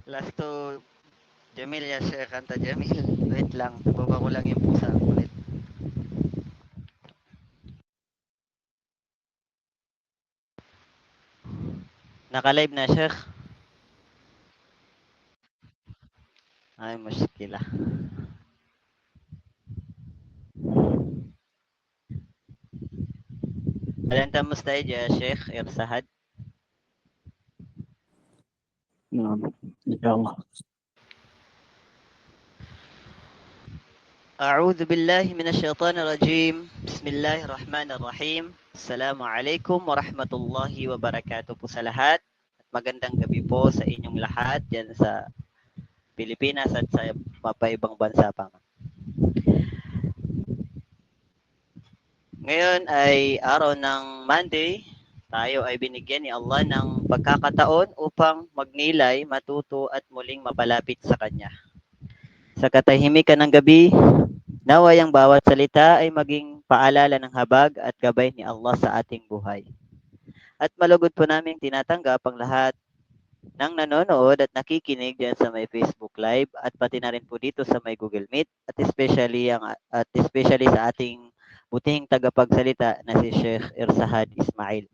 Last to Jamil ya Sheikh kanta Jamil. Wait lang, baba ko lang yung pusa ulit. Naka-live na Sheikh. Ay, muskila. هل أنت مستعد يا شيخ إرسهد؟ نعم إن شاء الله. أعوذ بالله من الشيطان الرجيم. بسم الله الرحمن الرحيم. Assalamualaikum warahmatullahi wabarakatuh po sa lahat. At magandang gabi po sa inyong lahat dyan sa Pilipinas at sa mapaibang bansa pa. Ngayon ay araw ng Monday. Tayo ay binigyan ni Allah ng pagkakataon upang magnilay, matuto at muling mapalapit sa Kanya. Sa katahimikan ng gabi, naway ang bawat salita ay maging paalala ng habag at gabay ni Allah sa ating buhay. At malugod po namin tinatanggap ang lahat ng nanonood at nakikinig diyan sa may Facebook Live at pati na rin po dito sa may Google Meet at especially sa ating butihing tagapagsalita na si Sheikh Irsahad Ismail.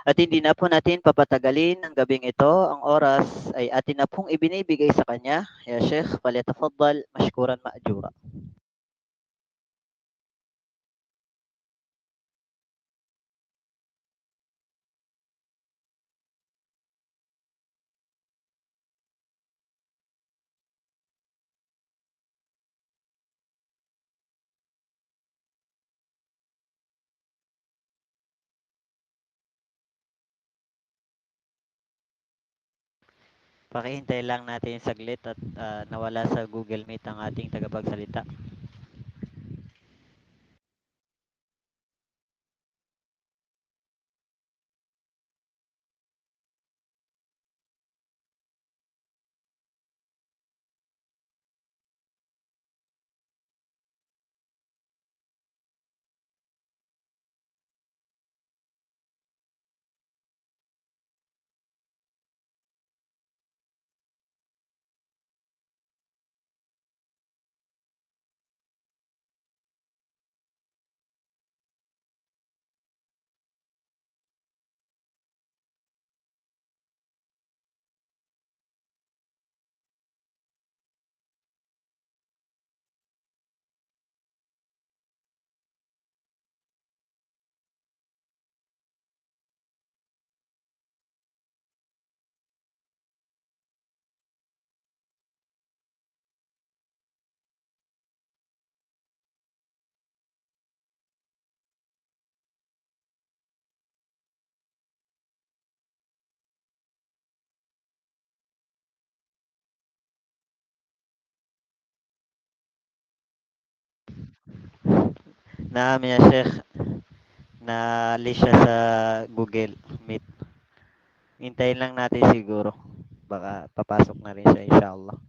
At hindi na po natin papatagalin ang gabing ito. Ang oras ay atin na pong ibinibigay sa kanya. Ya Sheikh, falyatafaddal mashkuran ma'jura. Pakihintay lang natin saglit at nawala sa Google Meet ang ating tagapagsalita. Naam ya Sheikh, na-list siya sa Google Meet. Hintayin lang natin siguro. Baka papasok na rin siya inshallah.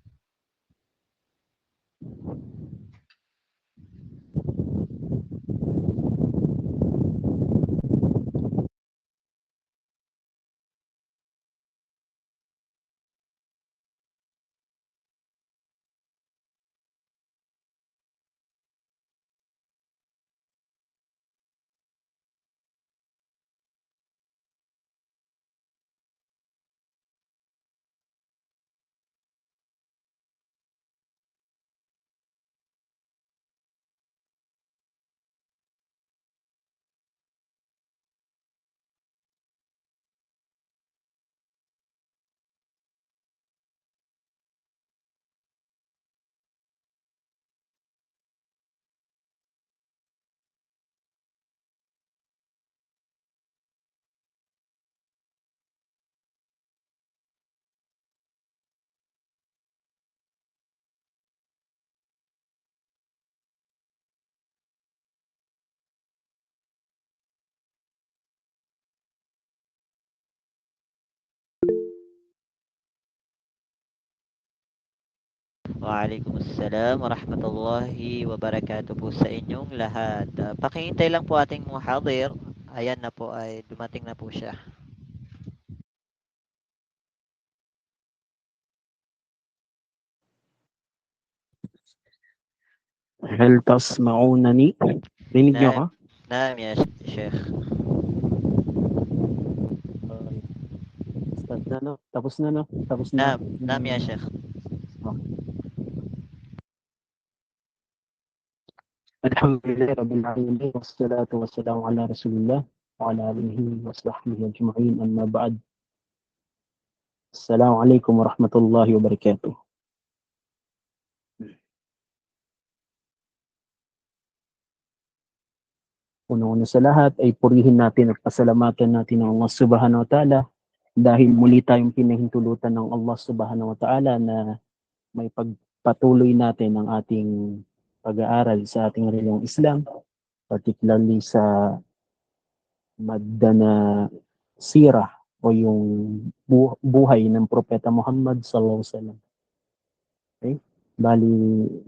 Waalaikumsalam warahmatullahi wabarakatuh po sa inyong lahat. Pakihintay lang po ating muhadir. Ayan na po ay dumating na po siya. هل تسمعونني؟ Rinig niyo ako? نعم نعم يا شيخ. Okay. Start na, no? Tapos na, no? Tapos na. نعم نعم يا شيخ. Okay. الحمد لله رب العالمين والصلاة والسلام على رسول الله وعلى آله وصحبه أجمعين أما بعد. السلام عليكم ورحمة الله وبركاته. Una-una sa lahat ay purihin natin at pasalamatan natin ang Allah Subhanahu wa Ta'ala dahil muli tayong pinahintulutan ng Allah Subhanahu wa Ta'ala na may pagpatuloy natin ang ating pag-aaral sa ating reliyong Islam, particularly sa madda na sirah o yung buhay ng Propeta Muhammad sallallahu alaihi wasallam. Okay? Bali,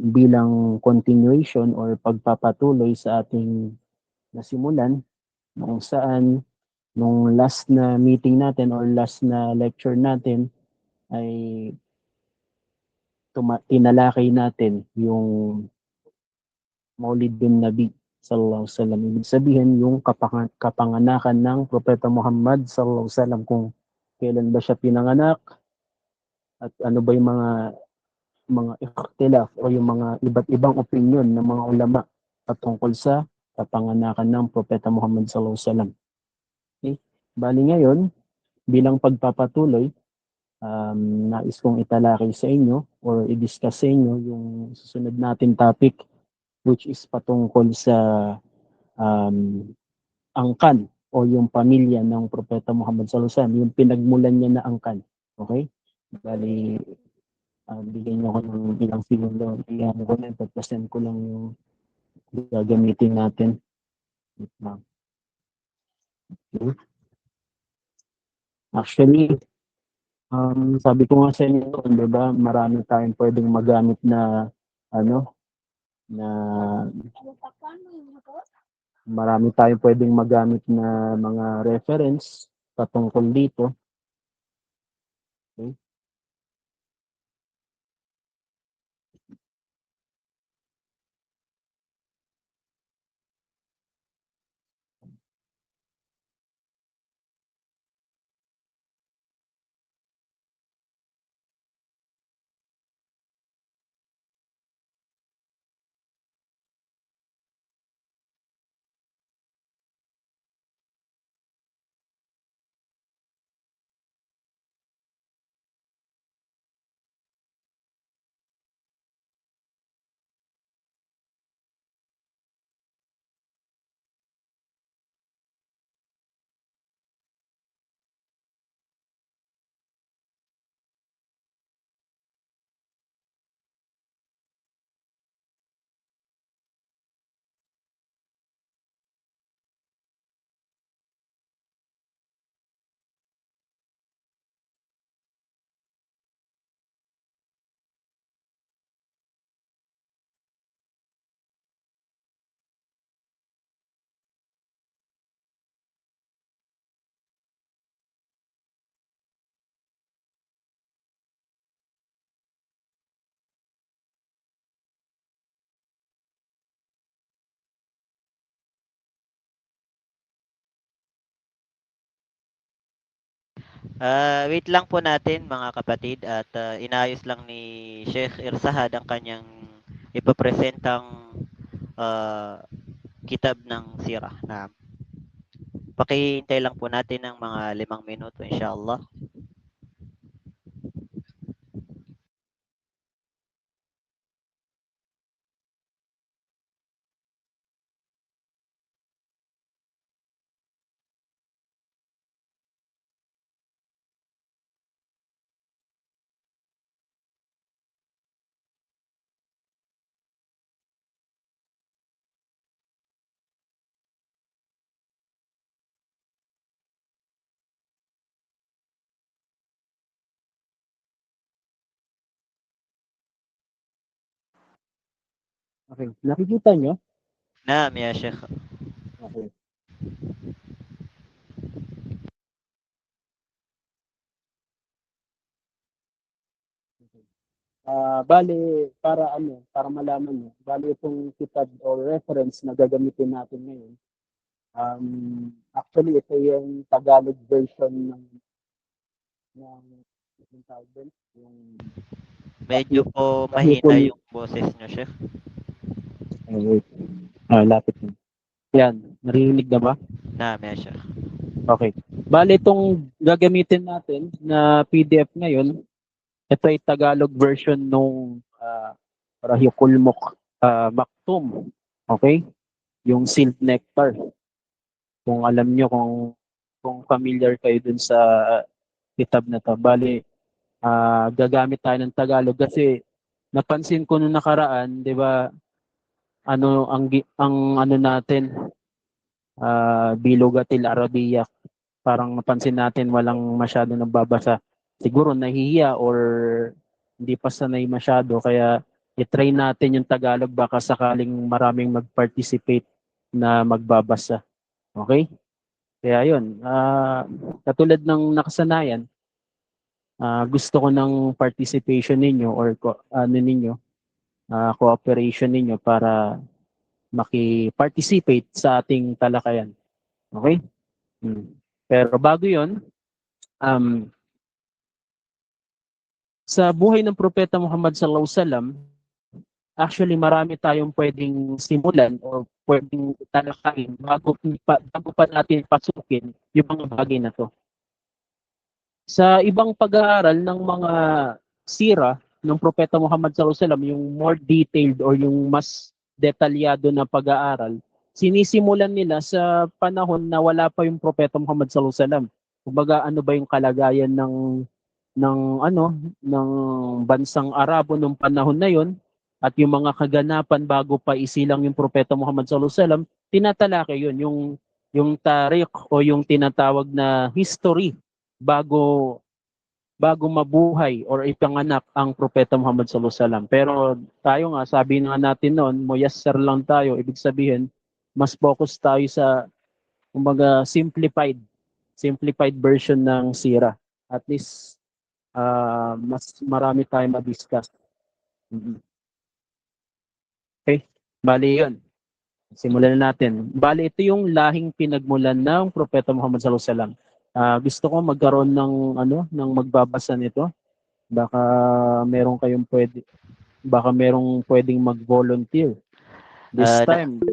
bilang continuation or pagpapatuloy sa ating nasimulan, kung saan nung last na meeting natin or last na lecture natin ay tinalakay natin yung Maulid bin Nabi sallallahu alaihi wasallam. Ibig sabihin yung kapanganakan ng Propeta Muhammad sallallahu alaihi wasallam, kung kailan ba siya pinanganak at ano ba yung mga ikhtilaf o yung mga iba't ibang opinion ng mga ulama patungkol sa kapanganakan ng Propeta Muhammad sallallahu alaihi wasallam. Okay? Bali ngayon, bilang pagpapatuloy, nais kong italakay sa inyo or i-discuss sa inyo yung susunod natin topic, which is patungkol sa um, angkan o yung pamilya ng Propeta Muhammad sallallahu alaihi wasallam, yung pinagmulan niya na angkan. Okay? Bali, bigyan niyo ako ng ilang segundo. Iyan ko na, pagpasend ko lang yung gagamitin natin. Okay. Actually, sabi ko nga sa inyo, di ba, marami tayong pwedeng magamit na ano, na marami tayong pwedeng magamit na mga reference patungkol dito. Okay? Wait lang po natin mga kapatid at inayos lang ni Sheikh Irsahad ang kanyang ipapresentang kitab ng sirah na pakihintay lang po natin ng mga 5 minuto inshallah. Okay. Nakikita nyo? Naam ya Sheikh. Okay. Bale, para malaman nyo, bale itong kitab or reference na gagamitin natin ngayon, actually ito yung Tagalog version ng tawag doon, yung Medyo po mahina Rahikul, yung boses nyo, Sheikh. wait, lapit mo. Yan, narinig na ba? Namin, Sheikh. Okay. Bale, itong gagamitin natin na PDF ngayon, ito ay Tagalog version nung Rahikul Maktum. Okay? Yung Sealed Nectar. Kung alam nyo, kung familiar kayo dun sa kitab na to. Bale, gagamit tayo ng Tagalog kasi napansin ko nung nakaraan, 'di ba, ang ano natin, Bilogatil Arabiya, parang napansin natin walang masyado nagbabasa. Siguro nahihiya or hindi pa sanay masyado, kaya i-try natin yung Tagalog, baka sakaling maraming mag-participate na magbabasa. Okay? Kaya yun, katulad ng nakasanayan, gusto ko ng participation ninyo or cooperation ninyo para maki-participate sa ating talakayan. Okay? Pero bago yon, um, sa buhay ng Propeta Muhammad sallallahu alaihi wasallam, actually marami tayong pwedeng simulan o pwedeng talakayin bago pa natin pasukin yung mga bagay na to. Sa ibang pag-aaral ng mga sira ng Propeta Muhammad sallallahu alaihi wasallam, yung more detailed or yung mas detalyado na pag-aaral, sinisimulan nila sa panahon na wala pa yung Propeta Muhammad sallallahu alaihi wasallam. Kumbaga, ano ba yung kalagayan ng ng bansang Arabo nung panahon na yon, at yung mga kaganapan bago pa isilang yung Propeta Muhammad sallallahu alaihi wasallam, tinatalakay yun, yung tarikh o yung tinatawag na history bago bago mabuhay or ipanganak ang Propeta Muhammad sallallahu alaihi wasallam. Pero tayo nga, sabi nga natin noon, muyassar lang tayo, ibig sabihin mas focus tayo sa kumbaga simplified version ng sira. At least mas marami tayong ma-discuss. Okay? Bali yun. Simulan na natin. Bali, ito yung lahing pinagmulan ng Propeta Muhammad sallallahu alaihi wasallam. Gusto ko magkaroon ng magbabasa nito. Baka merong pwedeng mag-volunteer. This time,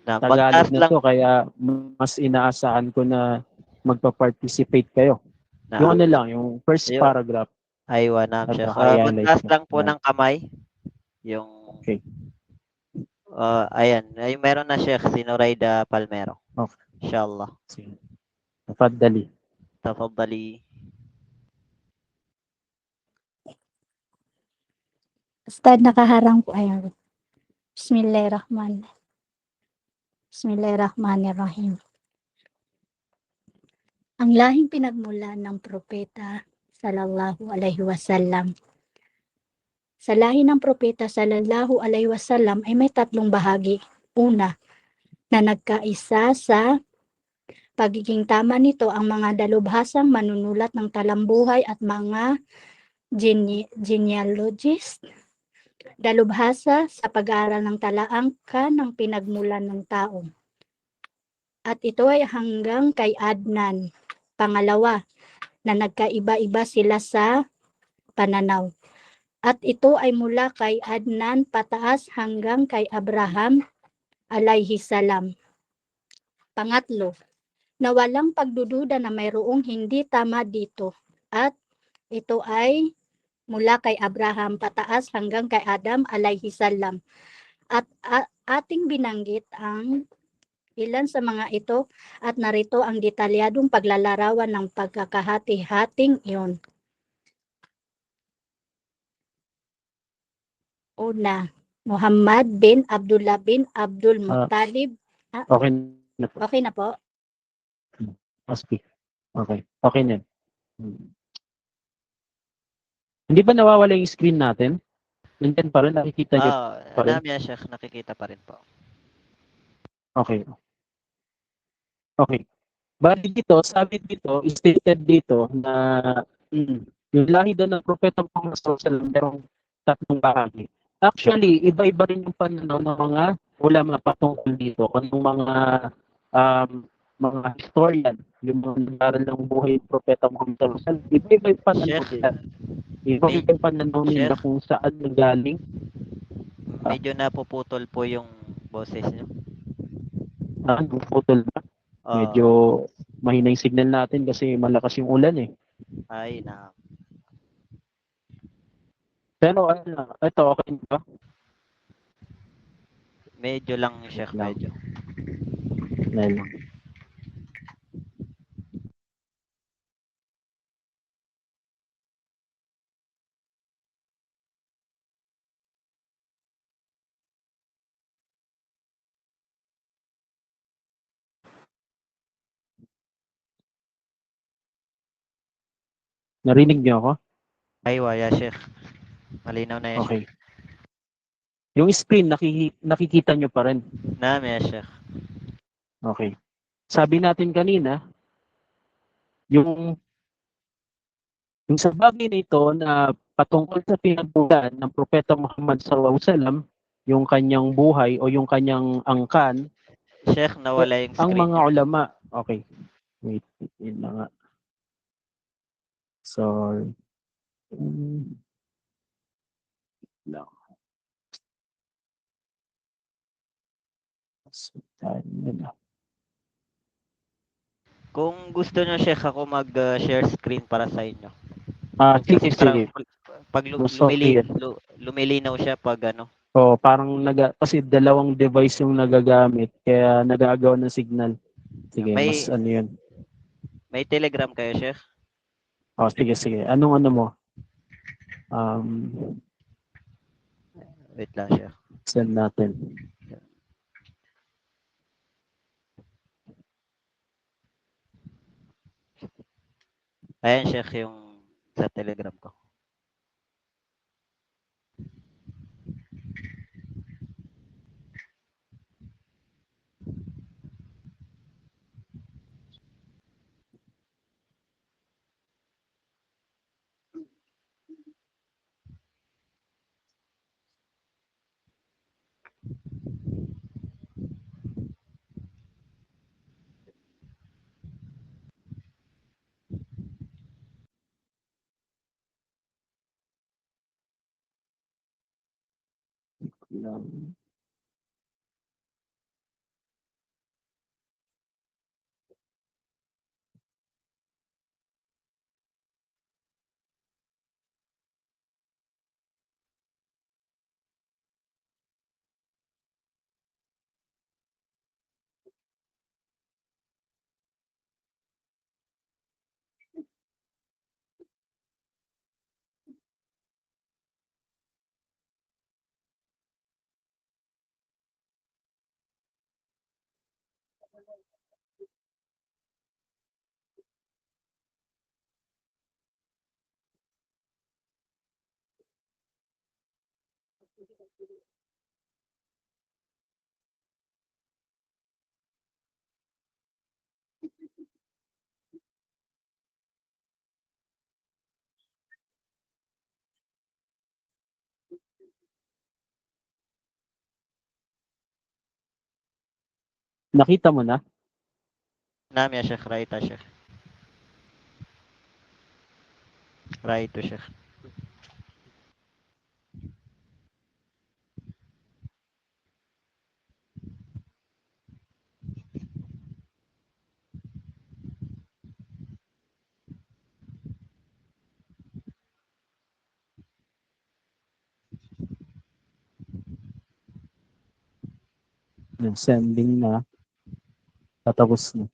Tagalog Mag-task na lang. to, kaya mas inaasahan ko na magpa-participate kayo. Yung yung first Ayun. paragraph. Aywa na, Sheikh. i-highlight Mag-task ko. lang po ng kamay. Yung, Okay. ayan. Ay, meron na, Sheikh. Si Noraida Palmero. Okay. Inshallah. Sige. Tafadali. Tafadali. Ustad, nakaharang po. Ayun. Bismillahirrahmanirrahim. Ang lahing pinagmulan ng propeta sallallahu alaihi wasallam. Sa lahi ng propeta sallallahu alaihi wasallam ay may tatlong bahagi. Una, na nagkaisa sa pagiging tama nito ang mga dalubhasang manunulat ng talambuhay at mga genealogist. Dalubhasa sa pag-aaral ng talaangka ng pinagmulan ng tao. At ito ay hanggang kay Adnan. Pangalawa, na nagkaiba-iba sila sa pananaw. At ito ay mula kay Adnan pataas hanggang kay Abraham alayhi salam. Pangatlo, na walang pagdududa na mayroong hindi tama dito. At ito ay mula kay Abraham pataas hanggang kay Adam alayhi salam. At ating binanggit ang ilan sa mga ito at narito ang detalyadong paglalarawan ng pagkakahati-hating iyon. Una, Muhammad bin Abdullah bin Abdul Muttalib. Okay na po. Okay na po? Okay. Okay na. Hindi ba nawawala yung screen natin? Nandiyan pa rin, nakikita nyo pa rin? Namin, Sheikh. Nakikita pa rin po. Okay. Okay. Bali dito, sabi dito, stated dito na yung lahi daw ng Propeta Muhammad sallallahu alaihi wasallam, merong tatlong bahagi. Actually, iba-iba rin yung pananaw ng mga ulama patungkol dito. Kung mga um, mga historian, yung mga nag-aral ng buhay ng Propeta Muhammad sallallahu alaihi wasallam, iba-iba yung pananaw Sheikh, nila. Iba-iba yung pananaw nila Sheikh, kung saan nagaling. medyo napuputol po yung boses niyo. Yung putol ba? Ah, Medyo mahina yung signal natin kasi malakas yung ulan eh. ay na. Pero ano lang, ito okay ba? Medyo lang, Sheikh, Wait lang. medyo. Dahil lang. Narinig niyo ako? Ay, waya, Sheikh. Malinaw na yan, Sheikh. Okay. Yung screen, nakikita nyo pa rin. Naam ya, Sheikh. Okay. Sabi natin kanina, yung sa bagay na ito na patungkol sa pinagbulan ng Propeta Muhammad sallallahu alaihi wasallam, yung kanyang buhay o yung kanyang angkan, Sheikh, nawala yung ang screen mga niyo. ulama, okay, wait, yun na nga. So, lang. So, na. Kung gusto niyo, Sheikh, ako mag-share screen para sa inyo. Sige, Kasi parang sige. pag Mas okay yan. lumilinaw siya pag ano. So, parang kasi dalawang device yung nagagamit, kaya nagagawa ng signal. Sige, mas May ano yun. may Telegram kayo, Sheikh? Sige, sige. Anong ano mo? Um, Wait lang, Sheikh. Send natin. Ayan, Sheikh, yung sa Telegram ko. Nakita mo na? Naam ya, Sheikh. Right, Sheikh. Right, Sheikh. Yung sending na. Tatapos na.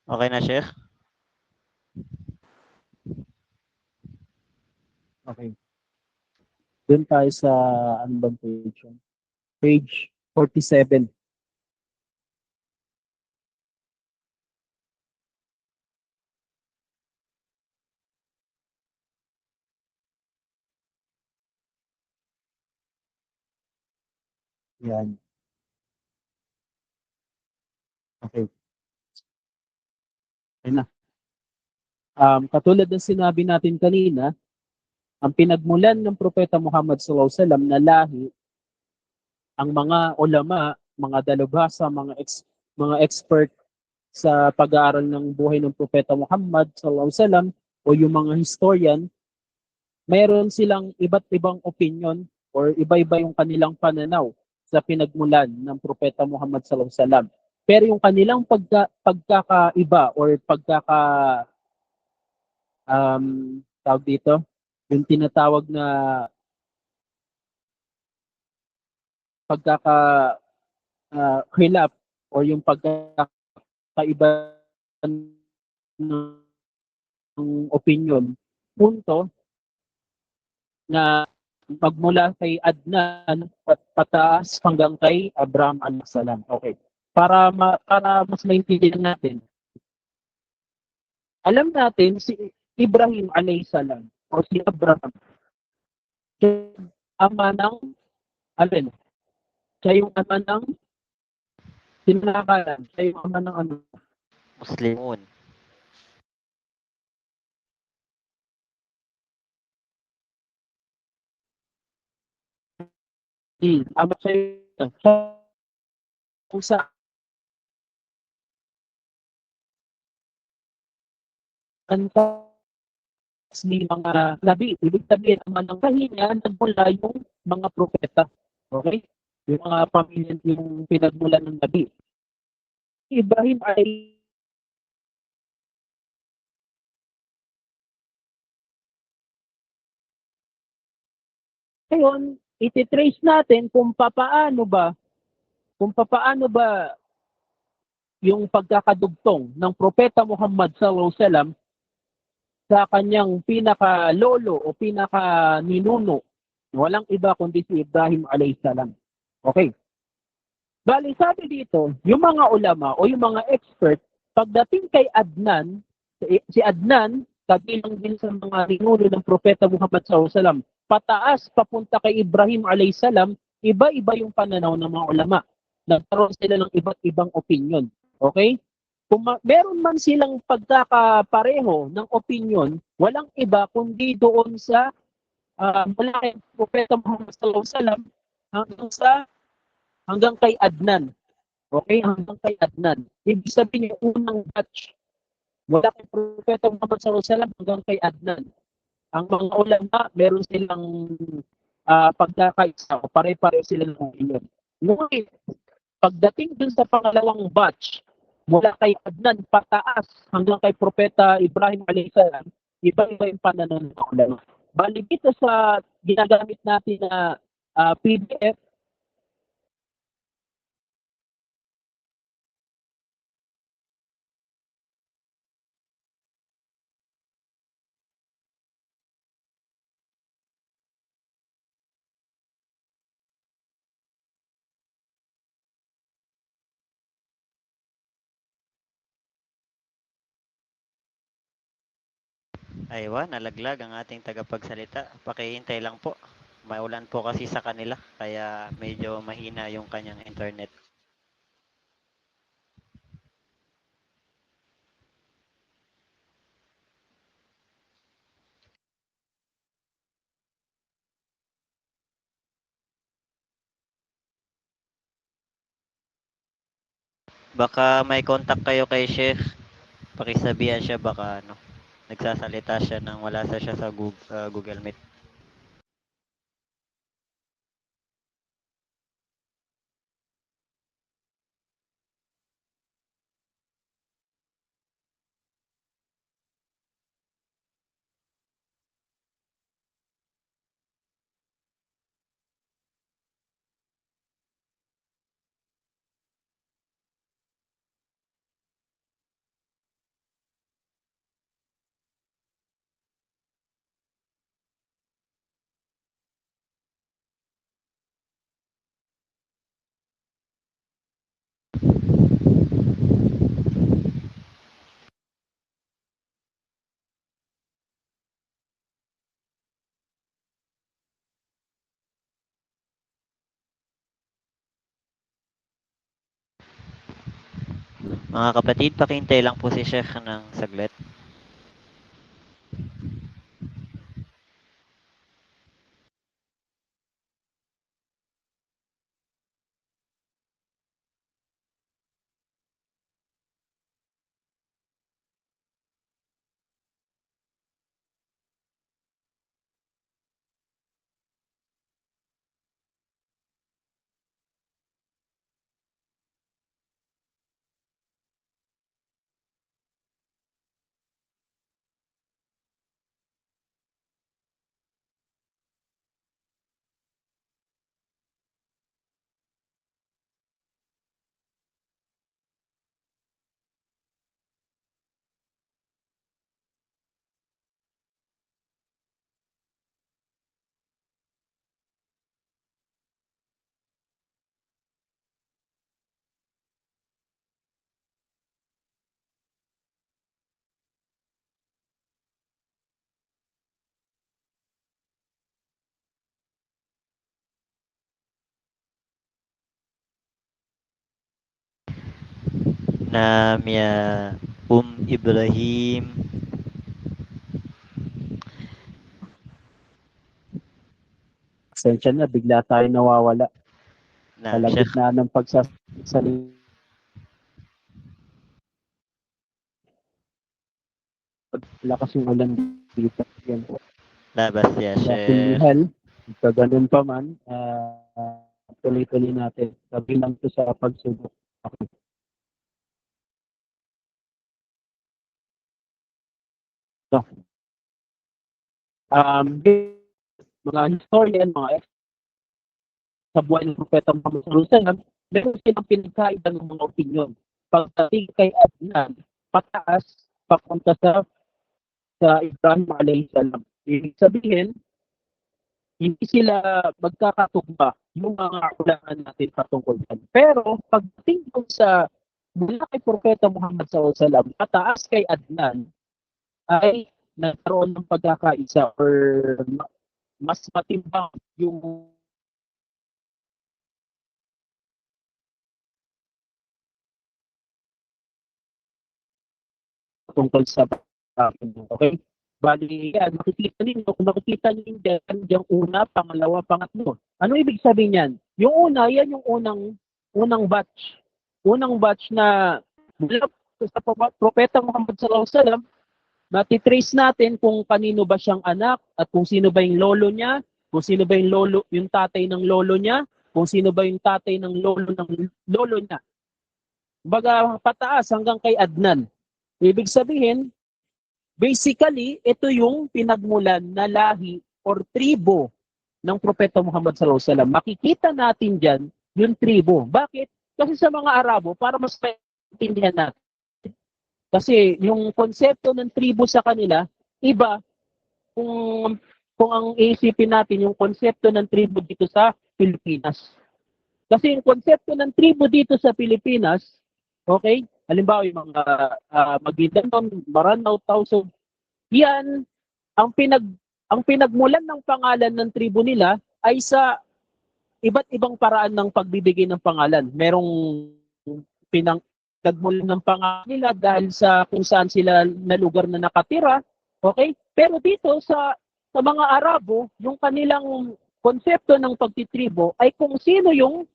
Okay na, Sheikh? Okay. Doon tayo sa, ano bang page yun? Page 47. Yan. Okay. Ayun na. Katulad ng sinabi natin kanina, ang pinagmulan ng Propeta Muhammad sallallahu alaihi wasallam na lahi, ang mga ulama, mga dalubhasa, mga expert sa pag-aaral ng buhay ng Propeta Muhammad sallallahu alaihi wasallam o yung mga historian, mayroon silang iba't ibang opinion or iba-iba yung kanilang pananaw sa pinagmulan ng Propeta Muhammad sallallahu alaihi wasallam. Pero yung kanilang pagkakaiba or tawag dito, yung tinatawag na pagkaka khilaf or yung pagkakaiba ng opinion, punto na magmula kay Adnan pataas hanggang kay Abraham alayhis salam. Okay. Para mas maintindihan natin. Alam natin si Ibrahim alayhis salam o si Abraham, siya yung ama ng alin? Siya yung ama ng sinakalan. Siya yung ama ng ano? Muslimun. Ama siya kung saan ni mga nabi. Ibig sabihin naman ng kahinya, nagmula yung mga propeta. Okay? Yung mga pamilya yung pinagmulan ng nabi. Ibrahim ay ngayon, ititrace natin kung papaano ba yung pagkakadugtong ng Propeta Muhammad sallallahu alaihi wasallam sa kanyang pinaka-lolo o pinaka-ninuno. Walang iba kundi si Ibrahim alayhis salam. Okay. Bali, sabi dito, yung mga ulama o yung mga expert, pagdating kay Adnan, si Adnan, kabilang din sa mga ninuno ng Propeta Muhammad SAW, pataas papunta kay Ibrahim alayhis salam, iba-iba yung pananaw ng mga ulama. Nagkaroon sila ng iba't ibang opinion. Okay? Kung meron man silang pagkakapareho ng opinion, walang iba kundi doon sa mula kay Propeta Muhammad SAW hanggang sa hanggang kay Adnan. Okay? Hanggang kay Adnan. Ibig sabihin yung unang batch mula kay Propeta Muhammad SAW hanggang kay Adnan. Ang mga ulama, meron silang pagkakaisa o pare-pareho sila ng opinion. Ngunit, pagdating dun sa pangalawang batch, mula kay Adnan pataas hanggang kay Propeta Ibrahim alayhis salam, iba-iba yung pananaw ng ulama. Bali dito sa ginagamit natin na PDF, Aywa, nalaglag ang ating tagapagsalita. Pakihintay lang po. Maulan po kasi sa kanila, kaya medyo mahina yung kanyang internet. Baka may contact kayo kay Sheikh. Pakisabihan siya baka ano, nagsasalita siya nang wala sa siya sa Google Meet. Mga kapatid, pakihintay lang po si Sheikh ng saglit. Namya Ibrahim. Pasensya na, bigla tayo nawawala. Na Sheikh. Kalagitnaan ng pagsasalita. Lakas yung ulan dito. Yan po. Labas ya Sa Sheikh. kulihal, sa ganun pa man, tuloy-tuloy natin. Sabi lang to sa pagsubok. Okay. So, mga historian, mga sa buhay ng Propeta Muhammad sallallahu alaihi wasallam, meron silang pinagkaiba ng mga opinion. Pagdating kay Adnan, pataas, papunta sa Ibrahim alayhi salam. Ibig sabihin, hindi sila magkakatugma yung mga ulangan natin patungkol yan. Pero pagdating ko sa mula kay Propeta Muhammad sallallahu alaihi wasallam, pataas kay Adnan, ay nagkaroon ng pagkakaisa or mas matimbang yung tungkol sa okay? Bali, yan, makikita ninyo, kung makikita ninyo yung una, pangalawa, pangatlo. Ano ibig sabihin yan? Yung una, yan yung unang batch. Unang batch na mula sa Propeta Muhammad sallallahu alaihi wasallam, natitrace natin kung kanino ba siyang anak at kung sino ba yung lolo niya, kung sino ba yung lolo, yung tatay ng lolo niya, kung sino ba yung tatay ng lolo niya. Baga pataas hanggang kay Adnan. Ibig sabihin, basically, ito yung pinagmulan na lahi or tribo ng Propeta Muhammad sallallahu alaihi wasallam. Makikita natin diyan yung tribo. Bakit? Kasi sa mga Arabo, para mas maintindihan natin. Kasi yung konsepto ng tribo sa kanila, iba kung ang iisipin natin yung konsepto ng tribo dito sa Pilipinas. Kasi yung konsepto ng tribo dito sa Pilipinas, okay? Halimbawa yung mga Maguindanao, Maranao, Tausug, yan ang pinagmulan ng pangalan ng tribo nila ay sa iba't ibang paraan ng pagbibigay ng pangalan. Merong pinagmulan ng pangalan nila dahil sa kung saan sila na lugar na nakatira, okay? Pero dito sa mga Arabo, yung kanilang konsepto ng pagtitribo ay kung sino yung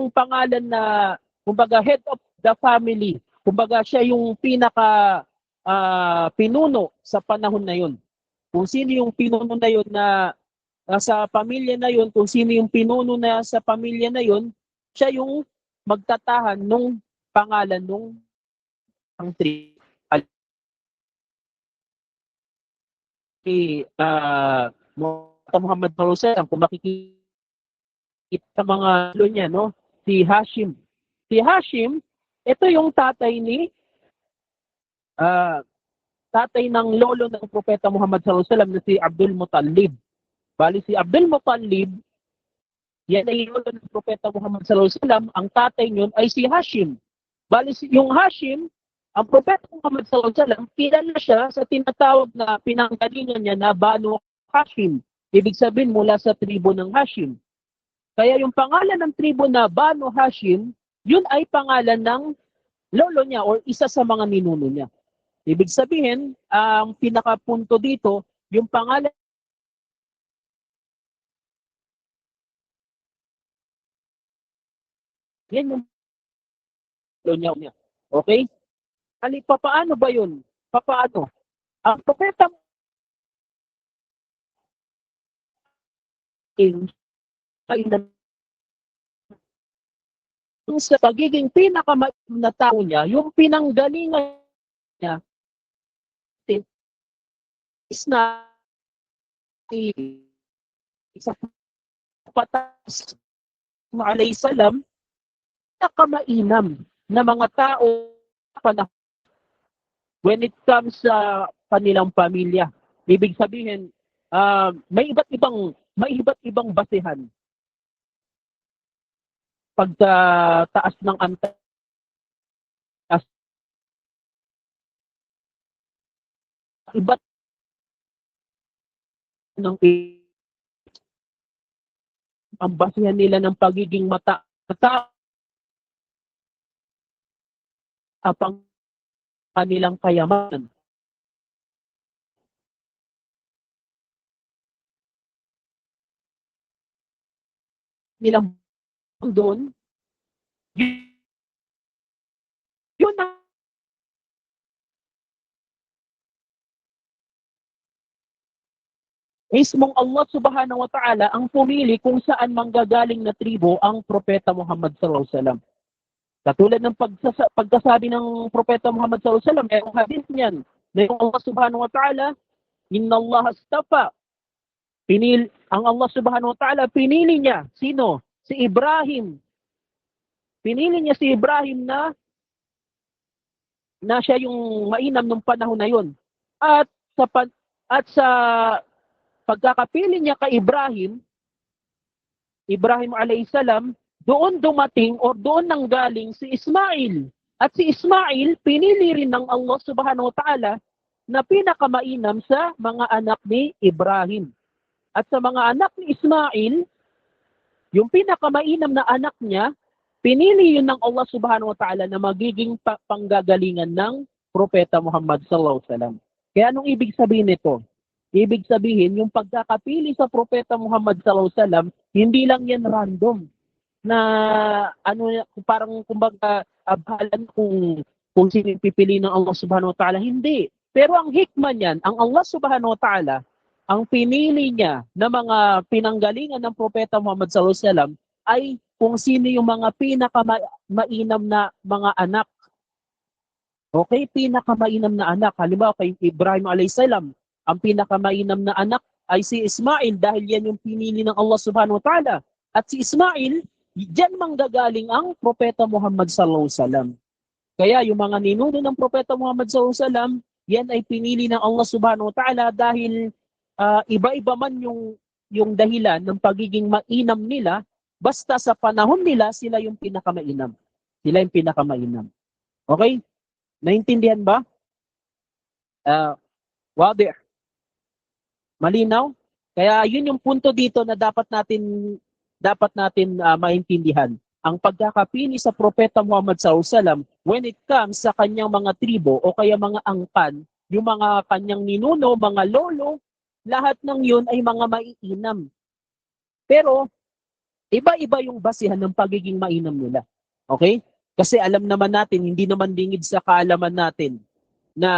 pangalan na kumbaga head of the family, kumbaga siya yung pinaka pinuno sa panahon na yun. Kung sino yung pinuno na yun na sa pamilya na yun, kung sino yung pinuno na sa pamilya na yun, siya yung magtatahan nung pangalan nung ang tribo. Muhammad Farousel, kung makikita sa mga lo niya, no? Si Hashim. Si Hashim, ito yung tatay ng lolo ng Propeta Muhammad sallallahu alaihi wasallam na si Abdul Muttalib. Bali si Abdul Muttalib, yan ay lolo ng Propeta Muhammad sallallahu alaihi wasallam, ang tatay niyon ay si Hashim. Bali yung Hashim, ang Propeta Muhammad sallallahu alaihi wasallam, kilala siya sa tinatawag na pinanggalingan niya na Banu Hashim. Ibig sabihin mula sa tribo ng Hashim. Kaya yung pangalan ng tribo na Banu Hashim yun ay pangalan ng lolo niya or isa sa mga ninuno niya. Ibig sabihin, ang pinakapunto dito, yung pangalan yan yung lolo niya. Okay? Paano ba yun? Paano? Ang propeta ay sa pagiging pinakamaitim na tao niya, yung pinanggalingan niya is na isa patas na alayhi salam, pinakamainam na mga tao when it comes sa kanilang pamilya. Ibig sabihin, may iba't ibang basehan pagtaas ng antas iba't ng ang basehan nila ng pagiging apang kanilang kayamanan. Nilang doon, yun ang mismong Allah subhanahu wa ta'ala ang pumili kung saan manggagaling na tribo ang propeta Muhammad sallallahu alaihi wasallam. Katulad ng pagkasabi ng propeta Muhammad sallallahu alaihi wasallam, mayroong hadith niyan na yung Allah subhanahu wa ta'ala, inna Allah astafa, ang Allah subhanahu wa ta'ala pinili niya, sino? Si Ibrahim. Pinili niya si Ibrahim na siya yung mainam ng panahon na yun. At sa pagkakapili niya kay Ibrahim alayhi salam, doon dumating o doon nanggaling si Ismail. At si Ismail, pinili rin ng Allah subhanahu wa ta'ala na pinakamainam sa mga anak ni Ibrahim. At sa mga anak ni Ismail, yung pinakamainam na anak niya, pinili yun ng Allah subhanahu wa ta'ala na magiging panggagalingan ng propeta Muhammad sallallahu alaihi wasallam. Kaya anong ibig sabihin nito? Ibig sabihin, yung pagkakapili sa propeta Muhammad sallallahu alaihi wasallam, hindi lang yan random na parang kumbaga abalan kung sino pipili ng Allah subhanahu wa ta'ala. Hindi. Pero ang hikmah niyan, ang Allah subhanahu wa ta'ala, ang pinili niya na mga pinanggalingan ng propeta Muhammad sallallahu alaihi wasallam ay kung sino yung mga pinakamainam na mga anak. Okay, pinakamainam na anak. Halimbawa kay Ibrahim alayhi salam, ang pinakamainam na anak ay si Ismail dahil yan yung pinili ng Allah subhanahu wa ta'ala. At si Ismail, diyan manggagaling ang propeta Muhammad sallallahu alaihi wasallam. Kaya yung mga ninuno ng propeta Muhammad sallallahu alaihi wasallam, yan ay pinili ng Allah subhanahu wa ta'ala dahil iba-iba man yung dahilan ng pagiging mainam nila, basta sa panahon nila sila yung pinakamainam. Sila yung pinakamainam. Okay? Naintindihan ba? Wadi. Malinaw? Kaya yun yung punto dito na dapat natin maintindihan. Ang pagkakapili sa propeta Muhammad sallallahu alaihi wasallam when it comes sa kanyang mga tribo o kaya mga angkan, yung mga kanyang ninuno, mga lolo, lahat ng yun ay mga maiinam. Pero iba-iba yung basihan ng pagiging mainam nila. Okay? Kasi alam naman natin, hindi naman dingid sa kaalaman natin na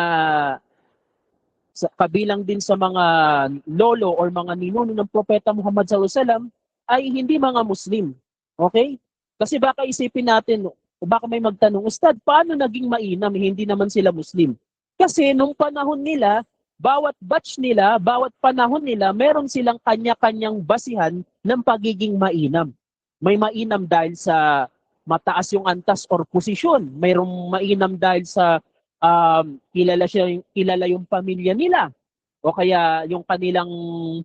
kabilang din sa mga lolo or mga ninuno ng propeta Muhammad sallallahu alaihi wasallam ay hindi mga Muslim. Okay? Kasi baka isipin natin, o baka may magtanong, Ustad, paano naging mainam? Hindi naman sila Muslim. Kasi nung panahon nila, bawat batch nila, bawat panahon nila, meron silang kanya-kanyang basihan ng pagiging mainam. May mainam dahil sa mataas yung antas or posisyon. Mayroong mainam dahil sa kilala yung pamilya nila. O kaya yung kanilang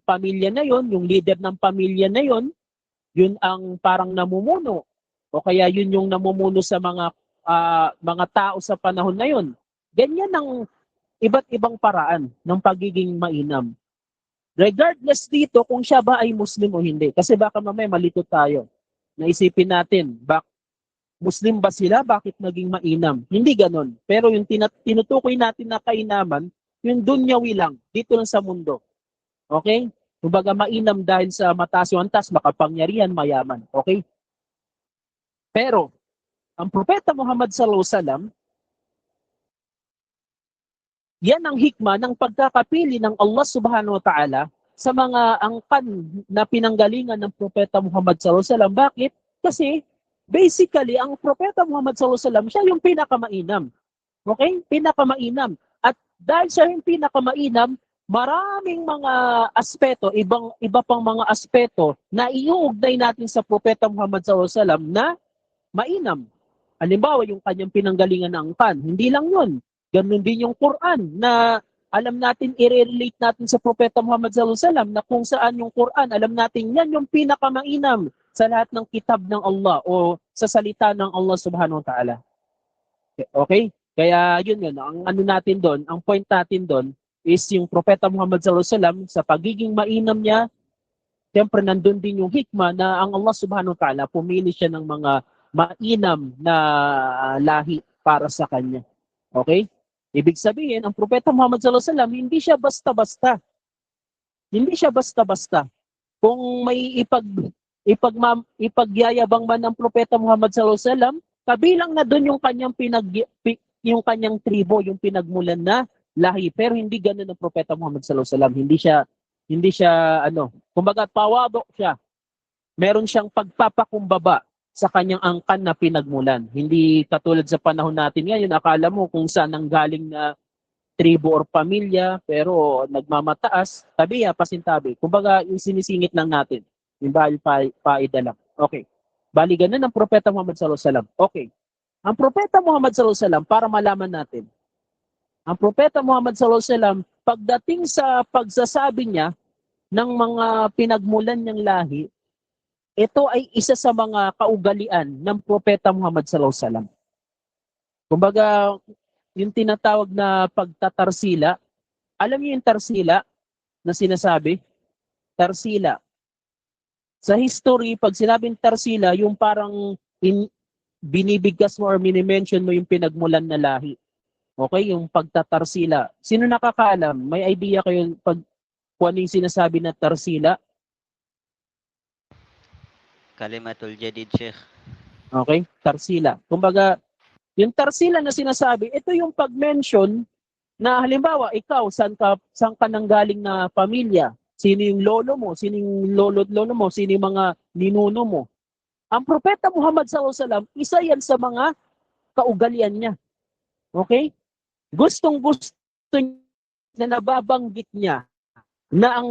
pamilya na yon, yung leader ng pamilya na yon, yun ang parang namumuno. O kaya yun yung namumuno sa mga tao sa panahon na yon. Ganyan ang iba't ibang paraan ng pagiging mainam. Regardless dito kung siya ba ay Muslim o hindi. Kasi baka mamaya malito tayo. Naisipin natin, Muslim ba sila? Bakit naging mainam? Hindi ganon. Pero yung tinutukoy natin na kainaman, yung dunyawi lang, dito lang sa mundo. Okay? Kumbaga mainam dahil sa mataas yung antas, makapangyarihan, mayaman. Okay? Pero, ang Propeta Muhammad sallallahu alaihi wasallam, yan ang hikma ng pagkakapili ng Allah subhanahu wa ta'ala sa mga angkan na pinanggalingan ng Propeta Muhammad sallallahu alaihi wasallam. Bakit? Kasi basically ang Propeta Muhammad sallallahu alaihi wasallam siya yung pinakamainam. Okay? Pinakamainam. At dahil siya yung pinakamainam, maraming mga aspeto, iba pang mga aspeto na iuugnay natin sa Propeta Muhammad sallallahu alaihi wasallam na mainam. Halimbawa, yung kanyang pinanggalingan ng angkan. Hindi lang yun. Ganun din yung Quran na alam natin, i-relate natin sa Propeta Muhammad sallallahu alaihi wasallam na kung saan yung Quran, alam natin yan yung pinakamainam sa lahat ng kitab ng Allah o sa salita ng Allah subhanahu wa ta'ala. Okay? Kaya yun. Ang ano natin doon, ang point natin doon is yung Propeta Muhammad sallallahu alaihi wasallam sa pagiging mainam niya, siyempre nandun din yung hikma na ang Allah subhanahu wa ta'ala pumili siya ng mga mainam na lahi para sa kanya. Okay? Ibig sabihin, ang Propeta Muhammad sallallahu alaihi wasallam hindi siya basta-basta. Hindi siya basta-basta. Kung may ipagyayabang man ng Propeta Muhammad sallallahu alaihi wasallam, kabilang na doon yung kanyang tribo, yung pinagmulan na lahi. Pero hindi ganoon ang Propeta Muhammad sallallahu alaihi wasallam. Hindi siya kumbaga pawabo siya. Meron siyang pagpapakumbaba sa kanyang angkan na pinagmulan. Hindi katulad sa panahon natin ngayon, akala mo kung saan ang galing na tribo or pamilya, pero nagmamataas, tabiya, pasintabi. Kumbaga, yung sinisingit lang natin. Yung bahal paida lang. Okay. Bali, ganun ang Propeta Muhammad sallallahu alaihi wasallam. Okay. Ang Propeta Muhammad sallallahu alaihi wasallam, para malaman natin, ang Propeta Muhammad sallallahu alaihi wasallam, pagdating sa pagsasabi niya ng mga pinagmulan niyang lahi, ito ay isa sa mga kaugalian ng Propeta Muhammad sallallahu alaihi wasallam. Kumbaga, yung tinatawag na pagtatarsila, alam niyo yung tarsila na sinasabi? Tarsila. Sa history, pag sinabing tarsila, yung parang binibigkas mo or minimension mo yung pinagmulan na lahi. Okay? Yung pagtatarsila. Sino nakakaalam? May idea kayo kung ano yung sinasabi na tarsila? Kalimatul Jadid, Sheikh. Okay? Tarsila. Kumbaga, yung tarsila na sinasabi, ito yung pag-mention na halimbawa, ikaw, saan ka nanggaling na pamilya? Sino yung lolo mo? Sino yung lolo mo? Sino yung mga ninuno mo? Ang Propeta Muhammad sallallahu alaihi wasallam, isa yan sa mga kaugalian niya. Okay? Gustong-gusto na nababanggit niya na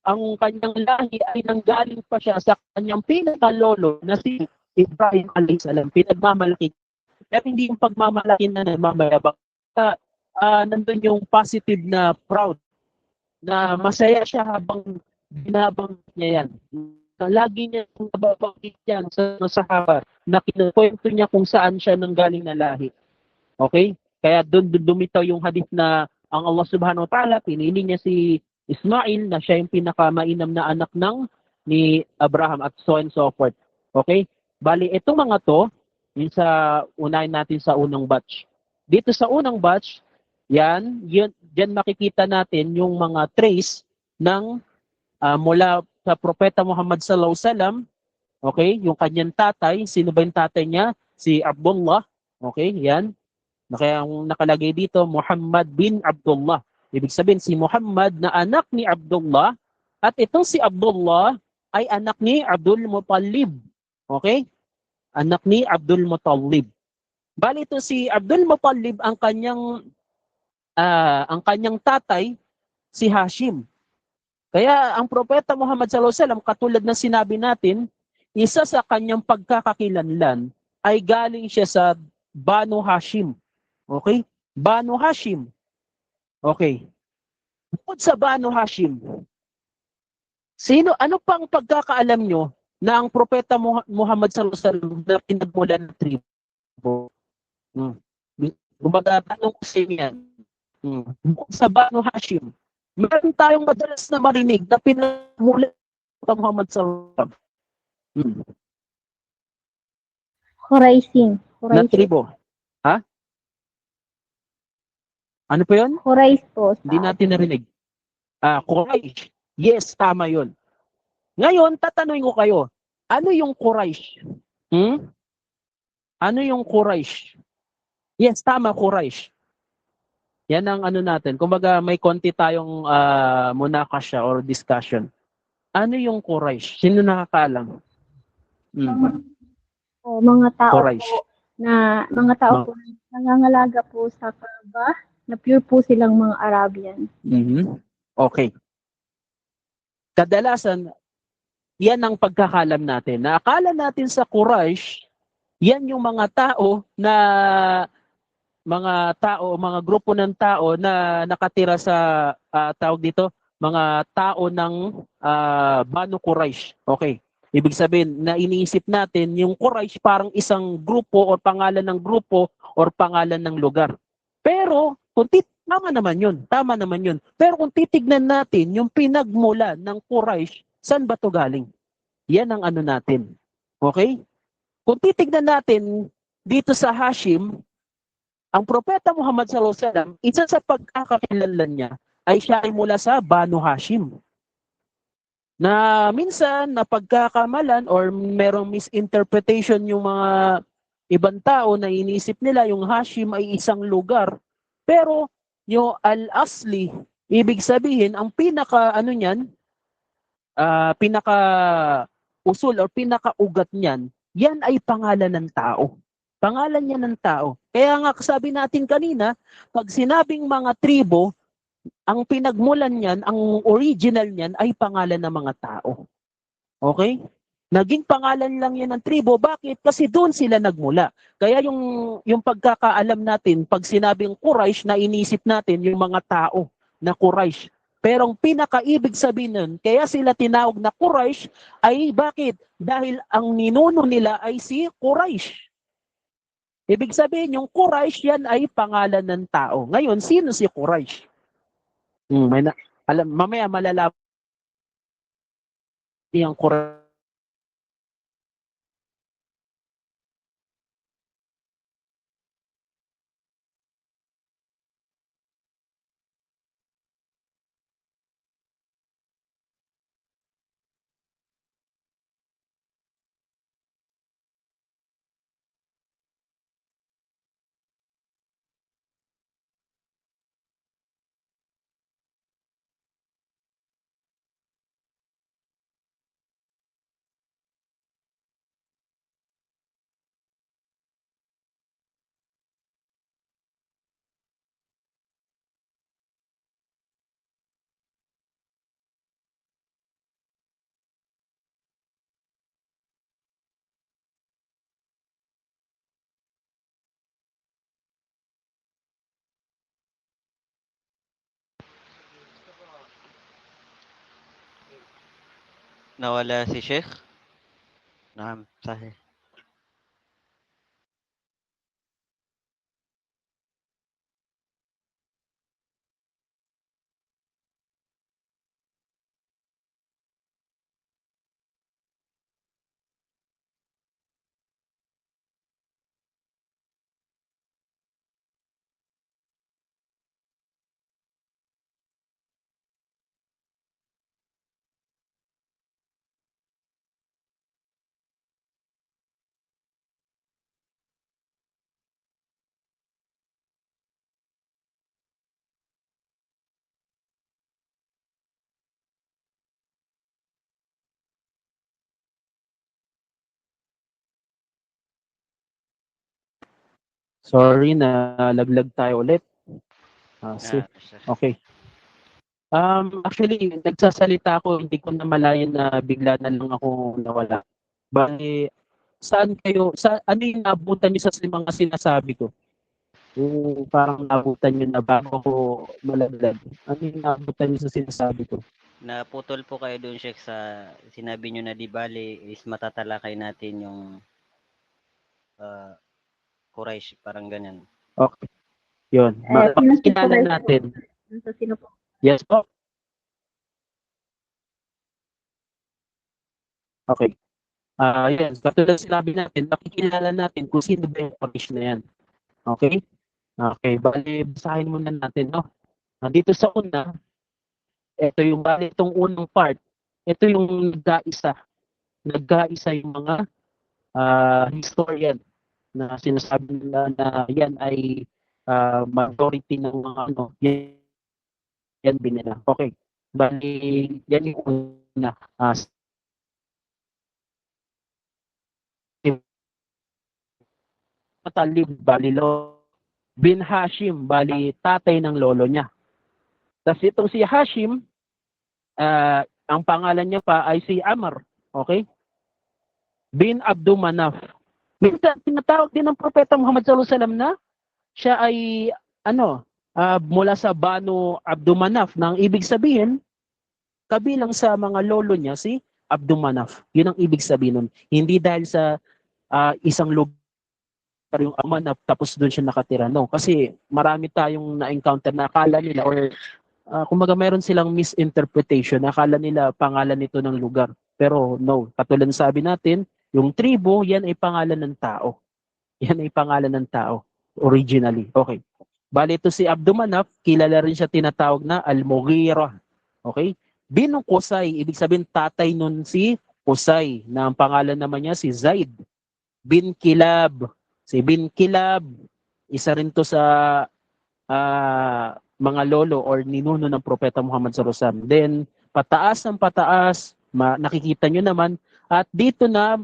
ang kanyang lahi ay nanggaling pa siya sa kanyang pinakalolo na si Ibrahim alayhis salam. Pinagmamalaki. Pero hindi yung pagmamalaki na nagmamayabang. Nandun yung positive na proud na masaya siya habang binabanggit niya yan. Lagi niya nababanggit yan sa sahaba na kinukwento niya kung saan siya nanggaling na lahi. Okay? Kaya doon dumitaw yung hadith na ang Allah subhanahu wa ta'ala pinili niya si Ismail na siya yung pinakamainam na anak ni Abraham at so and so forth. Okay? Bali, itong mga to, yung sa unahin natin sa unang batch. Dito sa unang batch, diyan makikita natin yung mga trace ng mula sa Propeta Muhammad sallallahu alaihi wasallam. Okay? Yung kanyang tatay, sino ba yung tatay niya? Si Abdullah. Okay? Yan. Kaya ang nakalagay dito, Muhammad bin Abdullah. Ibig sabihin, si Muhammad na anak ni Abdullah at itong si Abdullah ay anak ni Abdul Muttalib. Okay? Anak ni Abdul Muttalib. Bali ito si Abdul Muttalib ang kanyang tatay si Hashim. Kaya ang Propeta Muhammad sallallahu alaihi wasallam katulad ng sinabi natin, isa sa kanyang pagkakakilanlan ay galing siya sa Banu Hashim. Okay? Banu Hashim. Okay. Bukod sa Banu Hashim, ano pang pagkakaalam nyo na ang Propeta Muhammad sallallahu alaihi wasallam na pinagmulan ng tribo? Kumbaga, tanong ko sa inyo yan. Bukod sa Banu Hashim, meron tayong madalas na marinig na pinagmulan ng Muhammad sallallahu alaihi wasallam. Quraishin. Na Quraish. tribo. Ha? Ano po yun? Quraish po. Hindi Sa natin narinig. Quraish. Yes, tama yun. Ngayon, tatanungin ko kayo, ano yung Quraish? Ano yung Quraish? Yes, tama, Quraish. Yan ang ano natin. Kumbaga may konti tayong munakasya or discussion. Ano yung Quraish? Sino nakakaalam? mga tao Quraish. po na mga tao po na nangangalaga po sa Kaaba, na pure po silang mga Arabian. Okay. Kadalasan, yan ang pagkakalam natin. Naakala natin sa Quraish, yan yung mga tao, mga grupo ng tao na nakatira sa tawag dito, mga tao ng Banu Quraish. Okay. Ibig sabihin na iniisip natin yung Quraish parang isang grupo o pangalan ng grupo o pangalan ng lugar. Pero tama naman yun. Pero kung titignan natin yung pinagmula ng Quraish, saan ba to galing? Yan ang ano natin. Okay? Kung titignan natin dito sa Hashim, ang Propeta Muhammad sallallahu alaihi wasallam, isa sa pagkakakilanlan niya ay siya ay mula sa Banu Hashim. Na minsan na pagkakamalan or merong misinterpretation yung mga ibang tao na inisip nila yung Hashim ay isang lugar. Pero yung al-asli, ibig sabihin ang pinaka pinaka usul or pinaka ugat niyan, yan ay pangalan ng tao. Pangalan niya ng tao. Kaya nga sabi natin kanina, pag sinabing mga tribo, ang pinagmulan niyan, ang original niyan ay pangalan ng mga tao. Okay? Naging pangalan lang yan ng tribo. Bakit? Kasi doon sila nagmula. Kaya yung pagkakaalam natin, pag sinabing Quraysh, na inisip natin yung mga tao na Quraysh. Pero ang pinakaibig sabihin nun, kaya sila tinawag na Quraysh, ay bakit? Dahil ang ninuno nila ay si Quraysh. Ibig sabihin, yung Quraysh yan ay pangalan ng tao. Ngayon, sino si Quraysh? Mamaya malalaman yung Quraysh. Nawala si Sheikh. Naam, sahih. Sorry na laglag tayo ulit. Okay. Actually, nagsasalita ako, hindi ko na malayan na bigla na lang ako nawala. Bali, ano yung nabutan niyo sa mga sinasabi ko? Yung parang nabutan niyo na bago ako malaglag. Ano yung nabutan niyo sa sinasabi ko? Naputol po kayo doon, Sheikh, sa sinabi nyo na di bali is matatalakay natin yung Quraysh, parang ganyan. Okay. Yun. Makikilala natin. Sino po? Yes po. Okay. Yan, katulad sinabi natin, makikilala natin kung sino ba yung Quraysh na yan. Okay? Okay, bali, basahin muna natin, no? Dito sa una, ito yung, bali, itong unang part, ito yung nagkaisa yung mga historian na sinasabi nila na yan ay majority ng mga yan binila. Okay, bali, yan yung una. Si Talib, bali, bin Hashim, bali, tatay ng lolo niya. Tapos itong si Hashim, ang pangalan niya pa ay si Amr, okay? Bin Abdul Manaf. Minsan, tinatawag din ng Propeta Muhammad sallallahu alaihi wasallam na siya ay mula sa Banu Abdul Manaf, nang ibig sabihin, kabilang sa mga lolo niya si Abdul Manaf. Yun ang ibig sabihin nun. Hindi dahil sa isang lugar yung Manaf tapos doon siya nakatira. No, kasi marami tayong na-encounter na akala nila or kumbaga meron silang misinterpretation. Akala nila pangalan nito ng lugar. Pero no, katulad ng sabi natin, yung tribo, yan ay pangalan ng tao. Yan ay pangalan ng tao originally. Okay. Bali ito si Abdul Manaf, kilala rin siya tinatawag na Al-Mughira. Okay? Binong Qusay, ibig sabihin tatay nun si Qusay, na ang pangalan naman niya si Zaid bin Kilab. Si bin Kilab, isa rin to sa mga lolo or ninuno ng Propeta Muhammad sallallahu alaihi wasallam. Then, pataas ang pataas, nakikita nyo naman. At dito na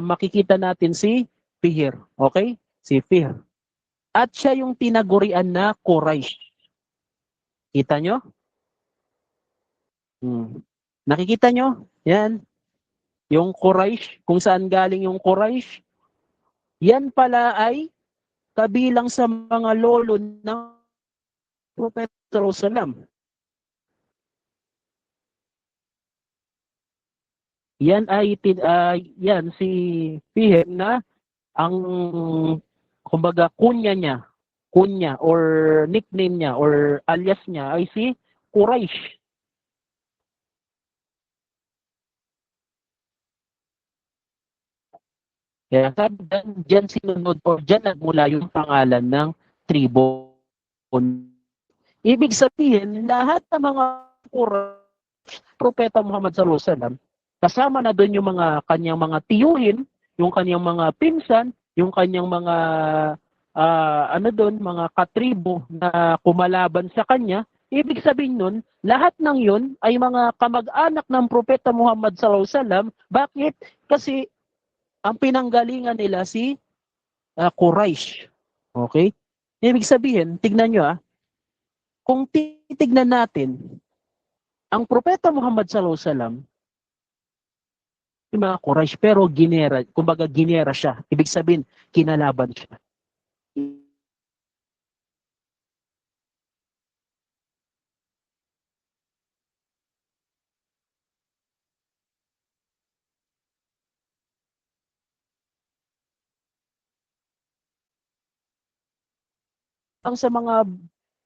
makikita natin si Fihr. Okay? Si Fihr. At siya yung tinagurian na Quraysh. Kita nyo? Nakikita nyo? Yan. Yung Quraysh, kung saan galing yung Quraysh, yan pala ay kabilang sa mga lolo ng Propeta sallallahu alaihi wasallam. Yan ay yan si Fihr na ang kumbaga kunya or nickname niya or alias niya ay si Quraysh. Kaya sabi dyan sinunod o dyan nagmula yung pangalan ng tribo. Ibig sabihin, lahat ng mga Propeta Muhammad sallallahu alaihi wasallam, kasama na doon yung mga kanyang mga tiyuhin, yung kanyang mga pinsan, yung kanyang mga mga katribo na kumalaban sa kanya. Ibig sabihin nun, lahat ng yun ay mga kamag-anak ng Propeta Muhammad sallallahu alaihi wasallam. Bakit? Kasi ang pinanggalingan nila si Quraysh. Okay? Ibig sabihin, tignan nyo kung titignan natin, ang Propeta Muhammad sallallahu alaihi wasallam, yung mga Quraysh, pero ginera siya. Ibig sabihin, kinalaban siya. Ang sa mga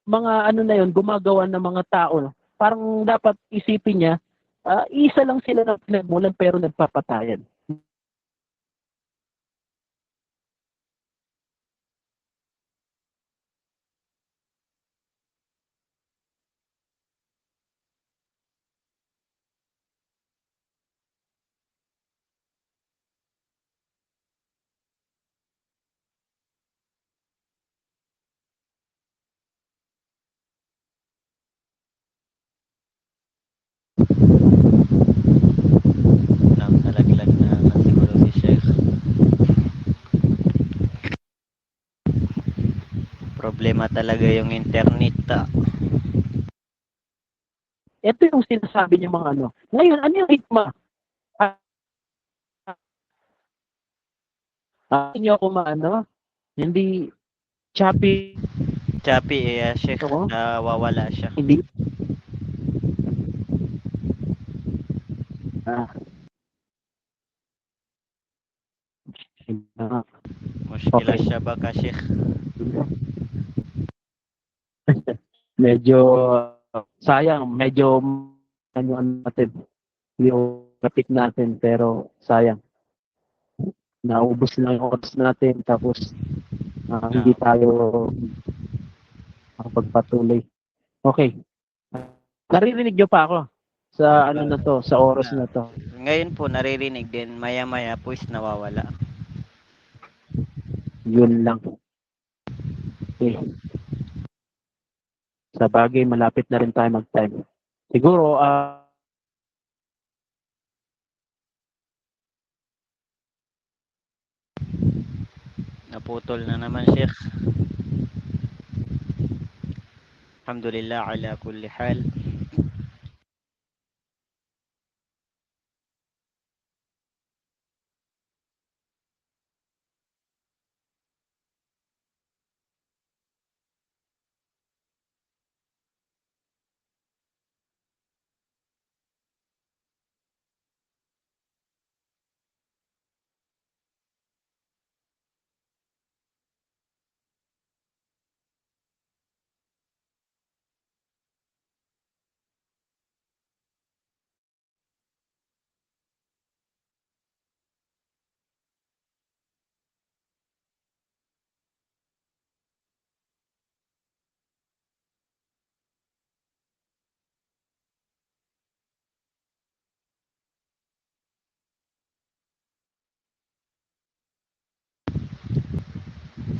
ano na yon, gumagawa ng mga tao, parang dapat isipin niya, isa lang sila na pinagmulan pero nagpapatayan. Nalaglag na siguro si Sheikh. Problema talaga yung internet. Ito yung sinasabi niya mga ano. Ngayon, ano yung hikmah? Hindi ako hindi choppy. Choppy Sheikh, Oo. nawawala siya. Hindi. Mushkila Okay. siya baka Sheikh. Medyo sayang, medyo ano natin yung topic natin pero sayang. naubos lang yung oras natin, tapos hindi tayo makapagpatuloy. Okay. Naririnig nyo pa ako sa ano na to, sa oras na to. Ngayon po naririnig din, maya-maya po is nawawala. Yun lang. Okay. Sa bagay, malapit na rin tayo mag-time. Siguro, Naputol na naman, Sheikh. Alhamdulillah ala kulli hal.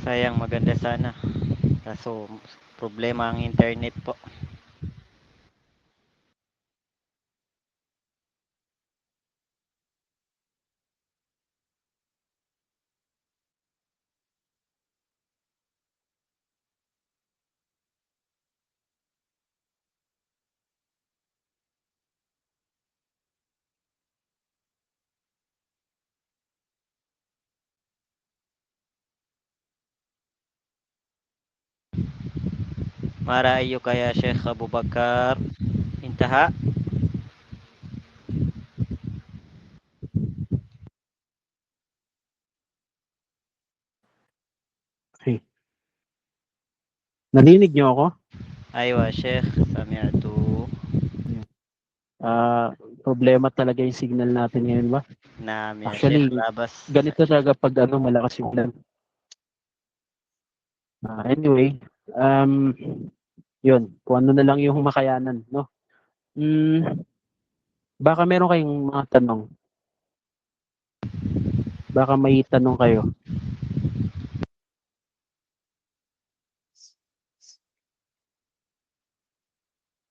Sayang, maganda sana. Kaso problema ang internet po. Marayo kaya Sheikh Abu Bakar intaha. okay. Narinig nyo ako? Aywa Sheikh, sami'tu. Problema talaga yung signal natin ngayon ba? Naam ya Actually, Sheikh, labas. ganito talaga pag malakas yung ulan. Anyway, yun, kung ano na lang yung makayanan, no? Baka meron kayong mga tanong. Baka may tanong kayo.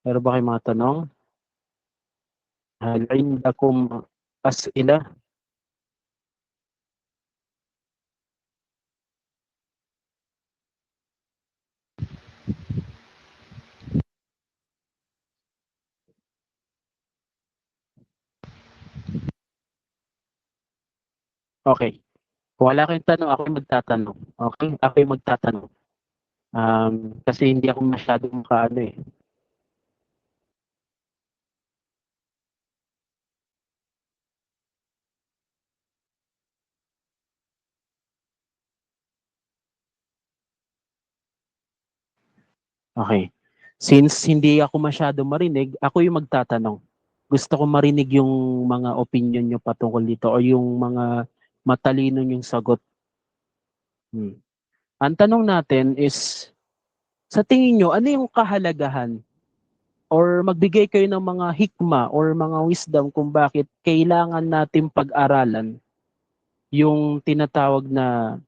Meron ba kayong mga tanong? Hal indakum as'ila? Okay. Kung wala kayong tanong, ako yung magtatanong. Okay? Ako yung magtatanong. Kasi hindi ako masyadong makaano eh. Okay. Since hindi ako masyado marinig, ako yung magtatanong. Gusto ko marinig yung mga opinion nyo patungkol dito o yung mga matalino yung sagot. Ang tanong natin is, sa tingin nyo, ano yung kahalagahan or magbigay kayo ng mga hikma or mga wisdom kung bakit kailangan natin pag-aralan yung tinatawag na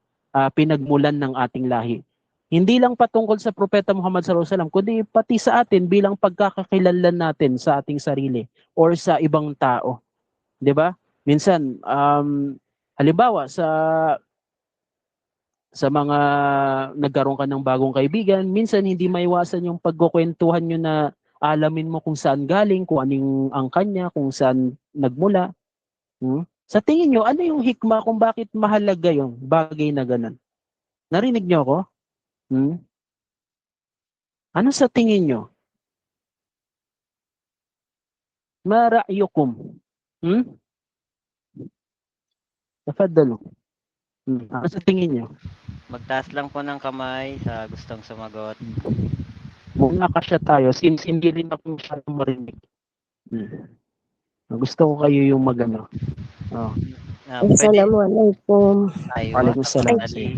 pinagmulan ng ating lahi. Hindi lang patungkol sa Propeta Muhammad sallallahu alaihi wasallam, kundi pati sa atin bilang pagkakakilanlan natin sa ating sarili or sa ibang tao. 'Di ba? Minsan, halimbawa sa mga nagkaroon ka ng bagong kaibigan, minsan hindi maiwasan yung pagkukwentuhan nyo na alamin mo kung saan galing, kung anong angkan niya, kung saan nagmula. Sa tingin nyo, ano yung hikma kung bakit mahalaga yung bagay na ganun? Narinig nyo ako? Ano sa tingin nyo? Ma ra'yukum? Tafaddalu. Ano sa tingin nyo? Magtaas lang po ng kamay sa gustong sumagot. Muna kasya tayo, since hindi rin ako masyadong marinig. Gusto ko kayo yung magano. Pwede, Assalamualaikum. aywa, Waalaikumsalam. tafadhali.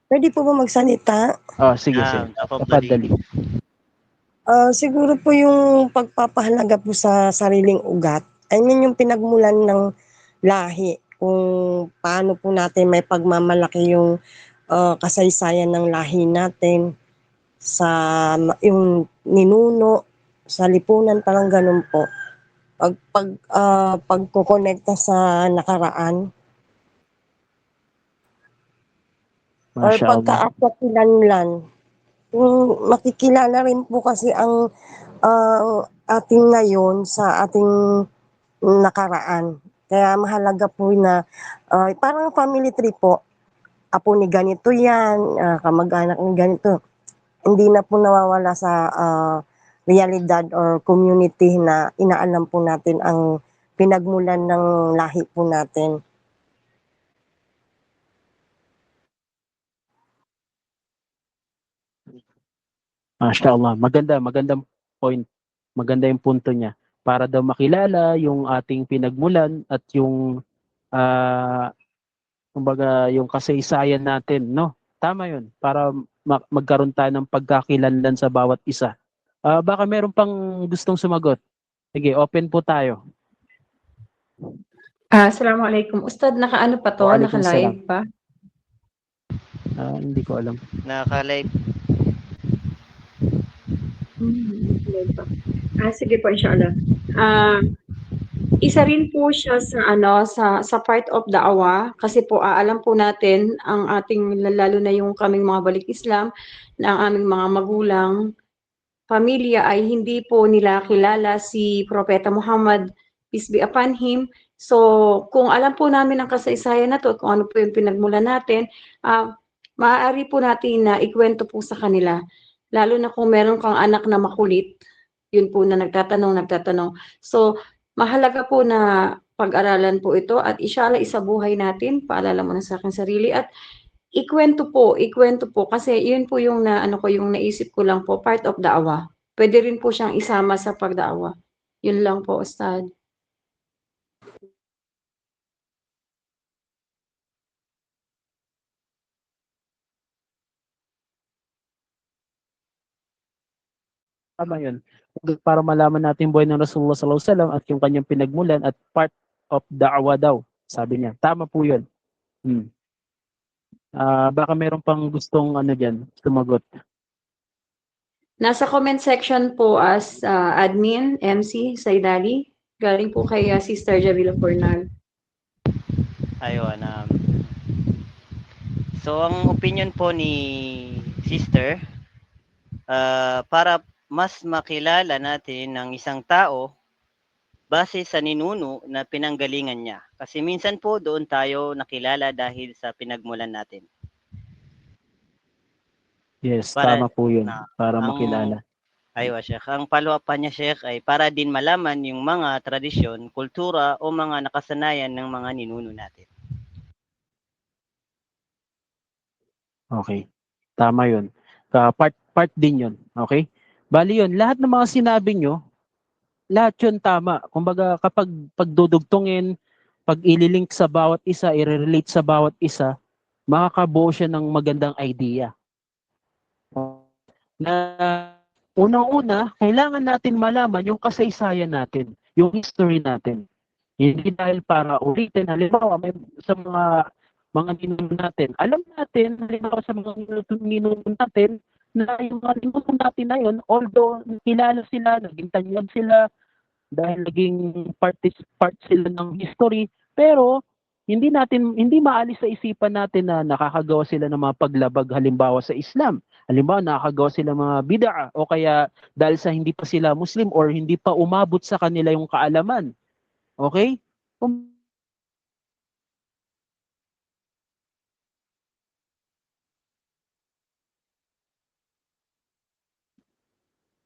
Pwede po ba magsalita? Sige, sige. Tafadhali. Tafadhali. Siguro po yung pagpapahalaga po sa sariling ugat, ay yun yung pinagmulan ng lahi. Kung paano po natin may pagmamalaki yung kasaysayan ng lahi natin sa yung ninuno, sa lipunan, parang ganun po. Pagkukonekta sa nakaraan, or Masya Allah. pagkaasakilanlan. Yung makikilala rin po kasi ang ating ngayon sa ating nakaraan. Kaya mahalaga po na parang family tree po. Apo ni ganito yan, kamag-anak ni ganito. Hindi na po nawawala sa realidad or community na inaalam po natin ang pinagmulan ng lahi po natin. Masya Allah. Magandang point. Maganda yung punto niya. Para daw makilala yung ating pinagmulan at yung kumbaga yung kasaysayan natin, no? Tama yun. Para magkaroon tayo ng pagkakilanlan sa bawat isa. Baka meron pang gustong sumagot. Sige, open po tayo. Assalamualaikum. Ustad, naka-ano pa to? Waalaikumsalam. Naka-live pa? Hindi ko alam. Naka-live. Live pa. Sige po, inshallah. Isa rin po siya sa part of da'wa kasi po alam po natin ang ating lalo na yung kaming mga balik Islam na ang aming mga magulang pamilya ay hindi po nila kilala si Propeta Muhammad, peace be upon him. So, kung alam po namin ang kasaysayan na to, kung ano po yung pinagmulan natin, maaari po natin na ikwento po sa kanila. Lalo na kung meron kang anak na makulit, yun po na nagtatanong. So, mahalaga po na pag-aralan po ito at inshallah isabuhay natin, paalala mo na sa aking sarili at ikwento po kasi yun po yung yung naisip ko lang po, part of da'wa. Pwede rin po siyang isama sa pagda'wa. Yun lang po, Ustad. Tama yun. Para malaman natin buhay ng Rasulullah sallallahu alaihi wasallam at yung kanyang pinagmulan at part of da'wa daw. Sabi niya. Tama po yun. Baka meron pang gustong dyan, sumagot. Nasa comment section po as admin, MC, Saidali. Galing po kay Sister Javila Fornal. Ayun. So, ang opinion po ni Sister, para mas makilala natin ng isang tao base sa ninuno na pinanggalingan niya. Kasi minsan po doon tayo nakilala dahil sa pinagmulan natin. Yes, Para- tama po yun. Para ang- makilala. Aywa, Sheikh. Ang follow-up pa niya, Sheikh, ay para din malaman yung mga tradisyon, kultura o mga nakasanayan ng mga ninuno natin. Okay. Tama yun. Part din yun. Okay? Bali yun, lahat ng mga sinabi nyo, lahat yun tama. Kumbaga, kapag pagdudugtungin, pag ililink sa bawat isa, i-relate sa bawat isa, makakabuo siya ng magandang idea. Na unang-una, kailangan natin malaman yung kasaysayan natin, yung history natin. Hindi dahil para ulitin, halimbawa sa mga ninuno natin. Alam natin, halimbawa sa mga ninuno natin, na yung mga ninuno natin na yun, although kilala sila, naging tanyag sila, dahil naging part sila ng history, pero hindi maalis sa isipan natin na nakakagawa sila ng mga paglabag halimbawa sa Islam. Halimbawa, nakakagawa sila mga bid'a o kaya dahil sa hindi pa sila Muslim or hindi pa umabot sa kanila yung kaalaman. Okay?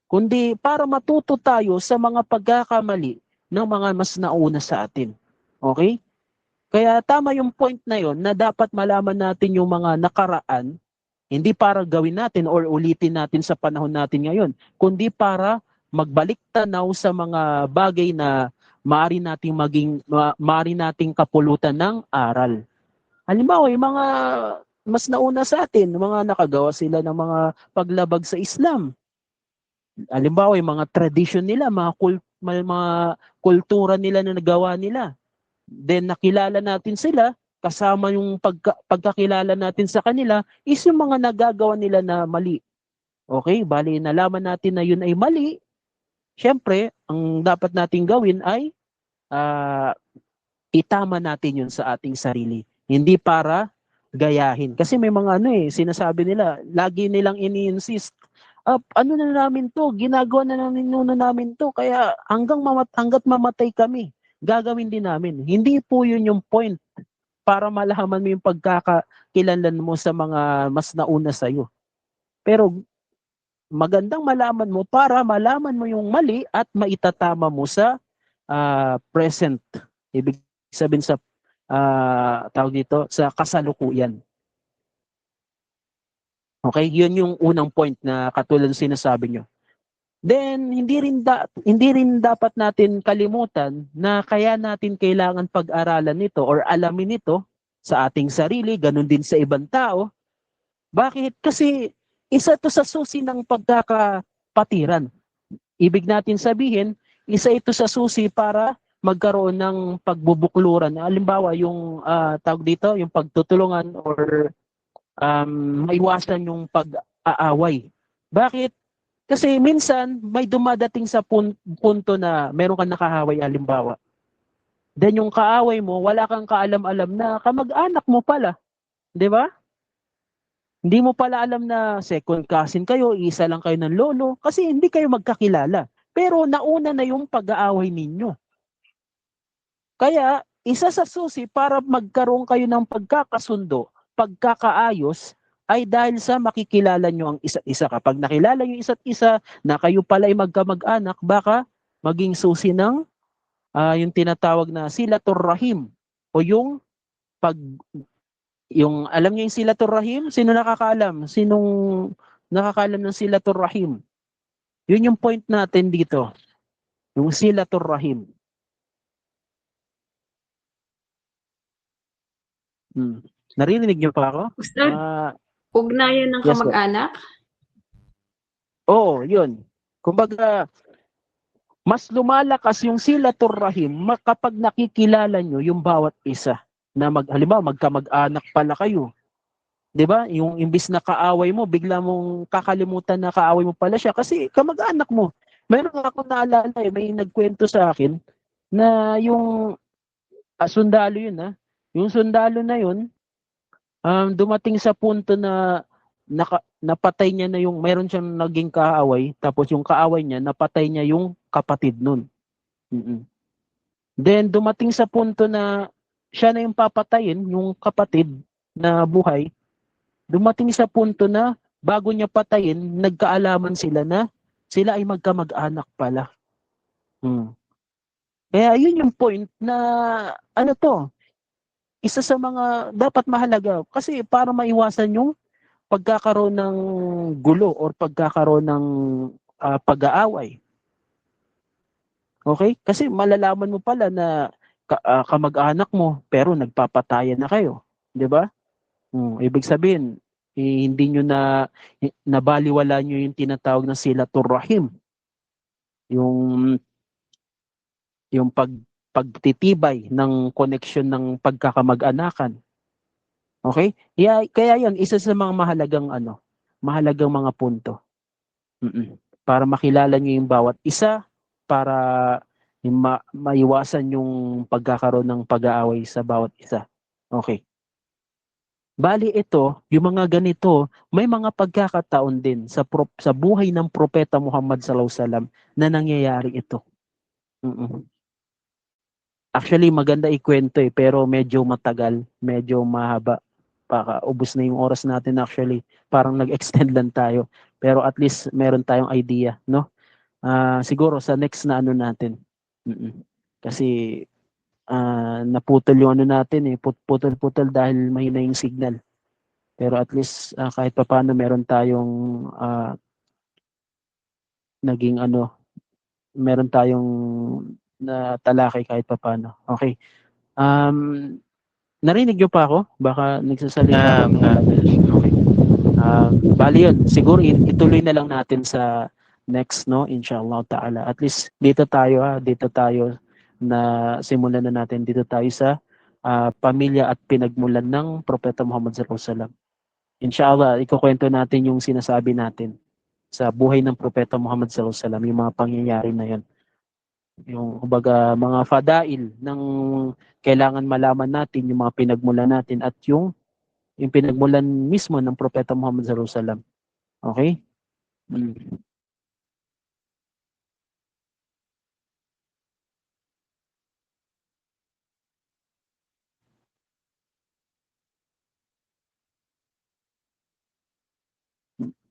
Kundi para matuto tayo sa mga pagkakamali ng mga mas nauna sa atin. Okay? Kaya tama yung point na yon na dapat malaman natin yung mga nakaraan, hindi para gawin natin or ulitin natin sa panahon natin ngayon, kundi para magbalik tanaw sa mga bagay na maaari nating kapulutan ng aral. Halimbawa, yung mga mas nauna sa atin, mga nakagawa sila ng mga paglabag sa Islam. Halimbawa, yung mga tradition nila, mga kultura nila na nagawa nila. Then nakilala natin sila, kasama yung pagkakilala natin sa kanila is yung mga nagagawa nila na mali. Okay, bali nalaman natin na yun ay mali. Syempre, ang dapat nating gawin ay itama natin yun sa ating sarili. Hindi para gayahin. Kasi may mga sinasabi nila, lagi nilang ini-insist, ano na namin to, ginagawa na namin to, kaya hanggat mamatay kami, gagawin din namin. Hindi po yun yung point para malaman mo yung pagkakakilanlan mo sa mga mas nauna sa'yo. Pero magandang malaman mo para malaman mo yung mali at maitatama mo sa present. Ibig sabihin sa tawag dito, sa kasalukuyan. Okay, yun yung unang point na katulad ng sinasabi nyo. Then, hindi rin dapat natin kalimutan na kaya natin kailangan pag-aralan nito or alamin ito sa ating sarili, ganun din sa ibang tao. Bakit? Kasi isa to sa susi ng pagkakapatiran. Ibig natin sabihin, isa ito sa susi para magkaroon ng pagbubukluran. Halimbawa, yung tawag dito, yung pagtutulungan or maiwasan yung pag-aaway. Bakit? Kasi minsan may dumadating sa punto na meron kang nakahaway halimbawa. Then yung kaaway mo, wala kang kaalam-alam na kamag-anak mo pala. 'Di ba? Hindi mo pala alam na second cousin kayo, isa lang kayo ng lolo kasi hindi kayo magkakilala. Pero nauna na yung pag-aaway ninyo. Kaya isa sa susi para magkaroon kayo ng pagkakasundo, pagkakaayos, ay dahil sa makikilala nyo ang isa't isa. Kapag nakilala nyo isa't isa na kayo pala ay magkamag-anak, baka maging susi ng yung tinatawag na silatur rahim o yung alam niyo yung silatur rahim? Sino nakakaalam? Sinong nakakaalam ng silatur rahim? Yun yung point natin dito. Yung silatur rahim. Narinig niyo pa ako? Ustad, ugnayan ng yes, kamag-anak? Oo, yun. Kumbaga, mas lumalakas yung silatur rahim kapag nakikilala nyo yung bawat isa. Na halimbawa, magkamag-anak pala kayo. 'Di ba? Yung imbis na kaaway mo, bigla mong kakalimutan na kaaway mo pala siya kasi kamag-anak mo. Meron ako naalala, may nagkwento sa akin na yung sundalo yun Yung sundalo na yun, dumating sa punto na napatay niya na yung, mayroon siyang naging kaaway, tapos yung kaaway niya, napatay niya yung kapatid nun. Then dumating sa punto na siya na yung papatayin, yung kapatid na buhay, dumating sa punto na bago niya patayin, nagkaalaman sila na sila ay magkamag-anak pala. Kaya yun yung point na isa sa mga dapat mahalaga kasi para maiwasan yung pagkakaroon ng gulo or pagkakaroon ng pag-aaway. Okay? Kasi malalaman mo pala na kamag-anak mo pero nagpapatayan na kayo. 'Di ba? Ibig sabihin, hindi nyo nabaliwala nyo yung tinatawag na silatur rahim. Yung pagtitibay ng connection ng pagkakamag-anakan. Okay? Kaya yan, isa sa mga mahalagang mga punto. Para makilala nyo yung bawat isa, para maiwasan yung pagkakaroon ng pag-aaway sa bawat isa. Okay. Bali ito, yung mga ganito, may mga pagkakataon din sa buhay ng Propeta Muhammad sallallahu alaihi wasallam na nangyayari ito. Actually, maganda ikwento pero medyo matagal, medyo mahaba. Ubos na yung oras natin actually. Parang nag-extend lang tayo. Pero at least meron tayong idea, no? Siguro sa next na natin. Kasi naputol yung natin putol-putol dahil mahina yung signal. Pero at least kahit papaano meron tayong meron tayong na talakay kahit papaano. Okay. Narinig niyo pa ako? Baka nagsasalita ako ng wala ganun. Okay. Bali yun. Siguro ituloy na lang natin sa next, no? Inshallah ta'ala. At least dito tayo, dito tayo na simulan na natin. Dito tayo sa pamilya at pinagmulan ng Propeta Muhammad sallallahu alaihi wasallam. Inshallah, ikukwento natin yung sinasabi natin sa buhay ng Propeta Muhammad sallallahu alaihi wasallam, yung mga pangyayari na yan. Yung kumbaga mga fadail ng kailangan malaman natin, yung mga pinagmulan natin at yung pinagmulan mismo ng Propeta Muhammad sallallahu alaihi wasallam. Okay?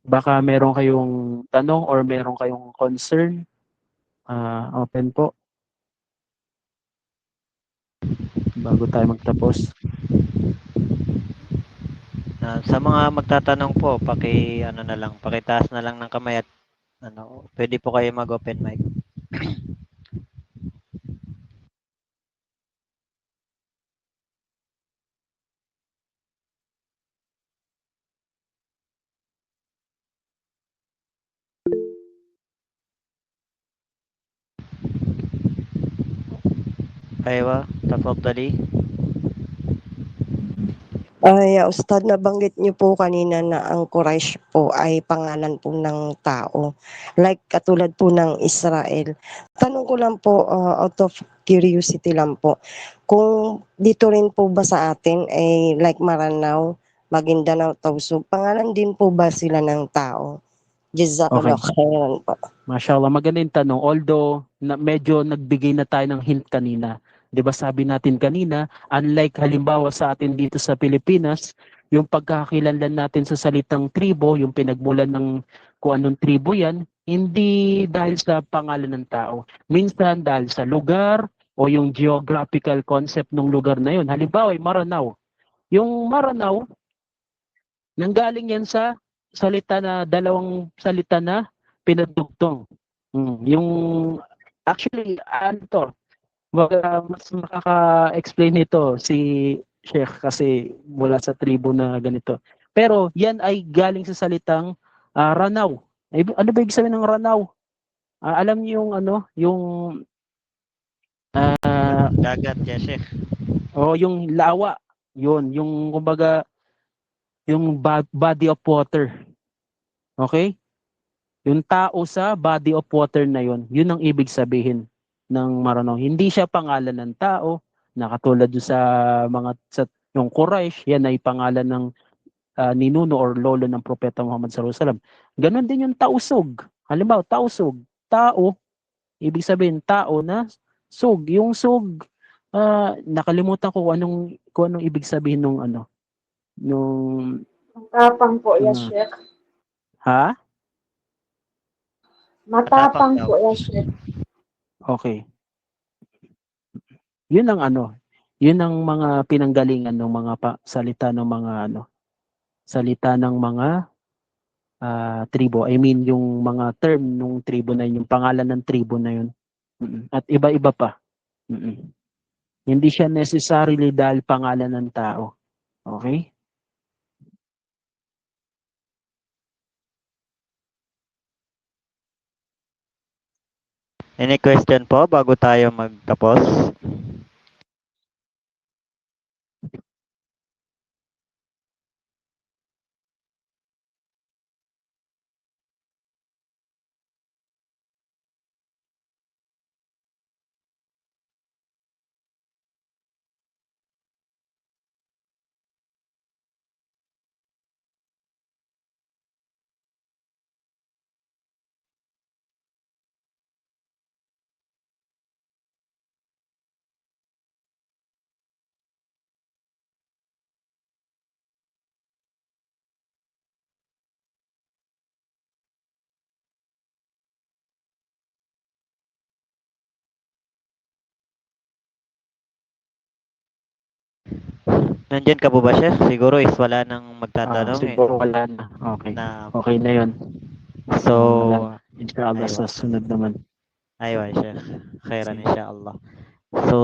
Baka meron kayong tanong or meron kayong concern. Open po. Bago tayo magtapos. Sa mga magtatanong po, ano na lang, pakitaas na lang ng kamay at pwede po kayo mag-open mic. Aywa, tafadhali. Ustad, nabanggit niyo po kanina na ang Quraysh po ay pangalan po ng tao. Like katulad po ng Israel. Tanong ko lang po, out of curiosity lang po, kung dito rin po ba sa atin ay like Maranao, Maguindanao, Tausug, pangalan din po ba sila ng tao? Jazakallah khairan po. Mashallah, maganda yung tanong. Although medyo nagbigay na tayo ng hint kanina. 'Di ba sabi natin kanina, unlike halimbawa sa atin dito sa Pilipinas, yung pagkakakilanlan natin sa salitang tribo, yung pinagmulan ng kung anong tribo 'yan, hindi dahil sa pangalan ng tao. Minsan dahil sa lugar o yung geographical concept ng lugar na 'yon. Halimbawa, Maranao. Yung Maranao, nanggaling yan sa dalawang salita na pinagdugtong. Yung actually mas makaka-explain nito si Sheikh kasi mula sa tribo na ganito. Pero yan ay galing sa salitang Ranao. Ano ba ibig sabihin ng Ranao? Alam niyo yung Dagat, yes, Sheikh. yung lawa. Yun, yung kumbaga yung body of water. Okay? Yung tao sa body of water na yun ang ibig sabihin ng Maranao. Hindi siya pangalan ng tao, na katulad sa yung Quraysh, yan ay pangalan ng ninuno or lolo ng Propeta Muhammad sallallahu alaihi wasallam. Ganon din yung Tausug. Halimbawa, Tausug, tao, ibig sabihin tao na sug. Yung sug, nakalimutan ko kung anong ibig sabihin nung nung Matapang po, yes, Sheikh. ha? Matapang po, yes, Sheikh. Okay. Yun ang mga pinanggalingan ng mga salita ng mga salita ng mga tribo. I mean yung mga term ng tribo na yun, yung pangalan ng tribo na yun. At iba-iba pa. Hindi siya necessarily dahil pangalan ng tao. Okay? Any question po bago tayo magtapos? Nandyan ka po ba, Chef? Siguro is wala nang magtatanong. Siguro wala na. Okay. Okay na yun. So, Inshallah sa sunod naman. أيوة يا شيخ خيرا إن شاء الله. So,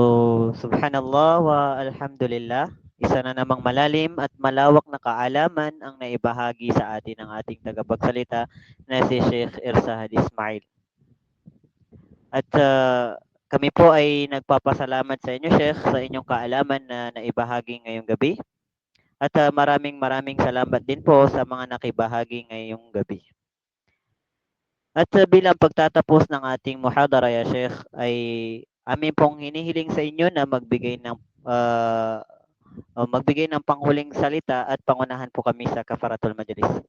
subhanallah wa alhamdulillah, isa na namang malalim at malawak na kaalaman ang naibahagi sa atin ng ating tagapagsalita na si Sheikh Irsahad Ismail. At kami po ay nagpapasalamat sa inyo, Sheikh, sa inyong kaalaman na naibahagi ngayong gabi. At maraming salamat din po sa mga nakibahagi ngayong gabi. At bilang pagtatapos ng ating muhadara, ya Sheikh, ay amin pong hinihiling sa inyo na magbigay ng panghuling salita at pangunahan po kami sa Kafaratul Majlis.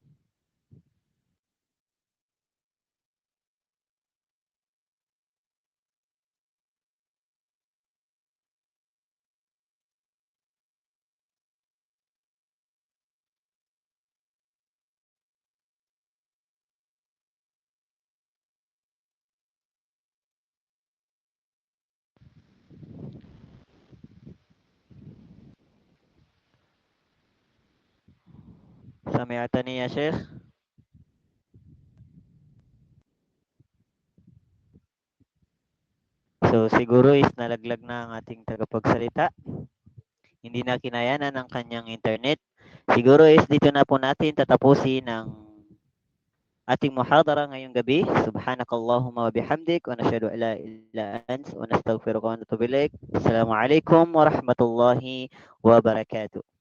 Sami'atani ya Sheikh. So siguro is nalaglag na ang ating tagapagsalita. Hindi na kinayanan ng kanyang internet. Siguro is dito na po natin tatapusin ang ating muhadara ngayong gabi. Subhanakallahumma wa bihamdik wa nashhadu an la ilaha illa anta wa nastaghfiruka wa natubu ilaik. Assalamualaikum warahmatullahi wabarakatuh.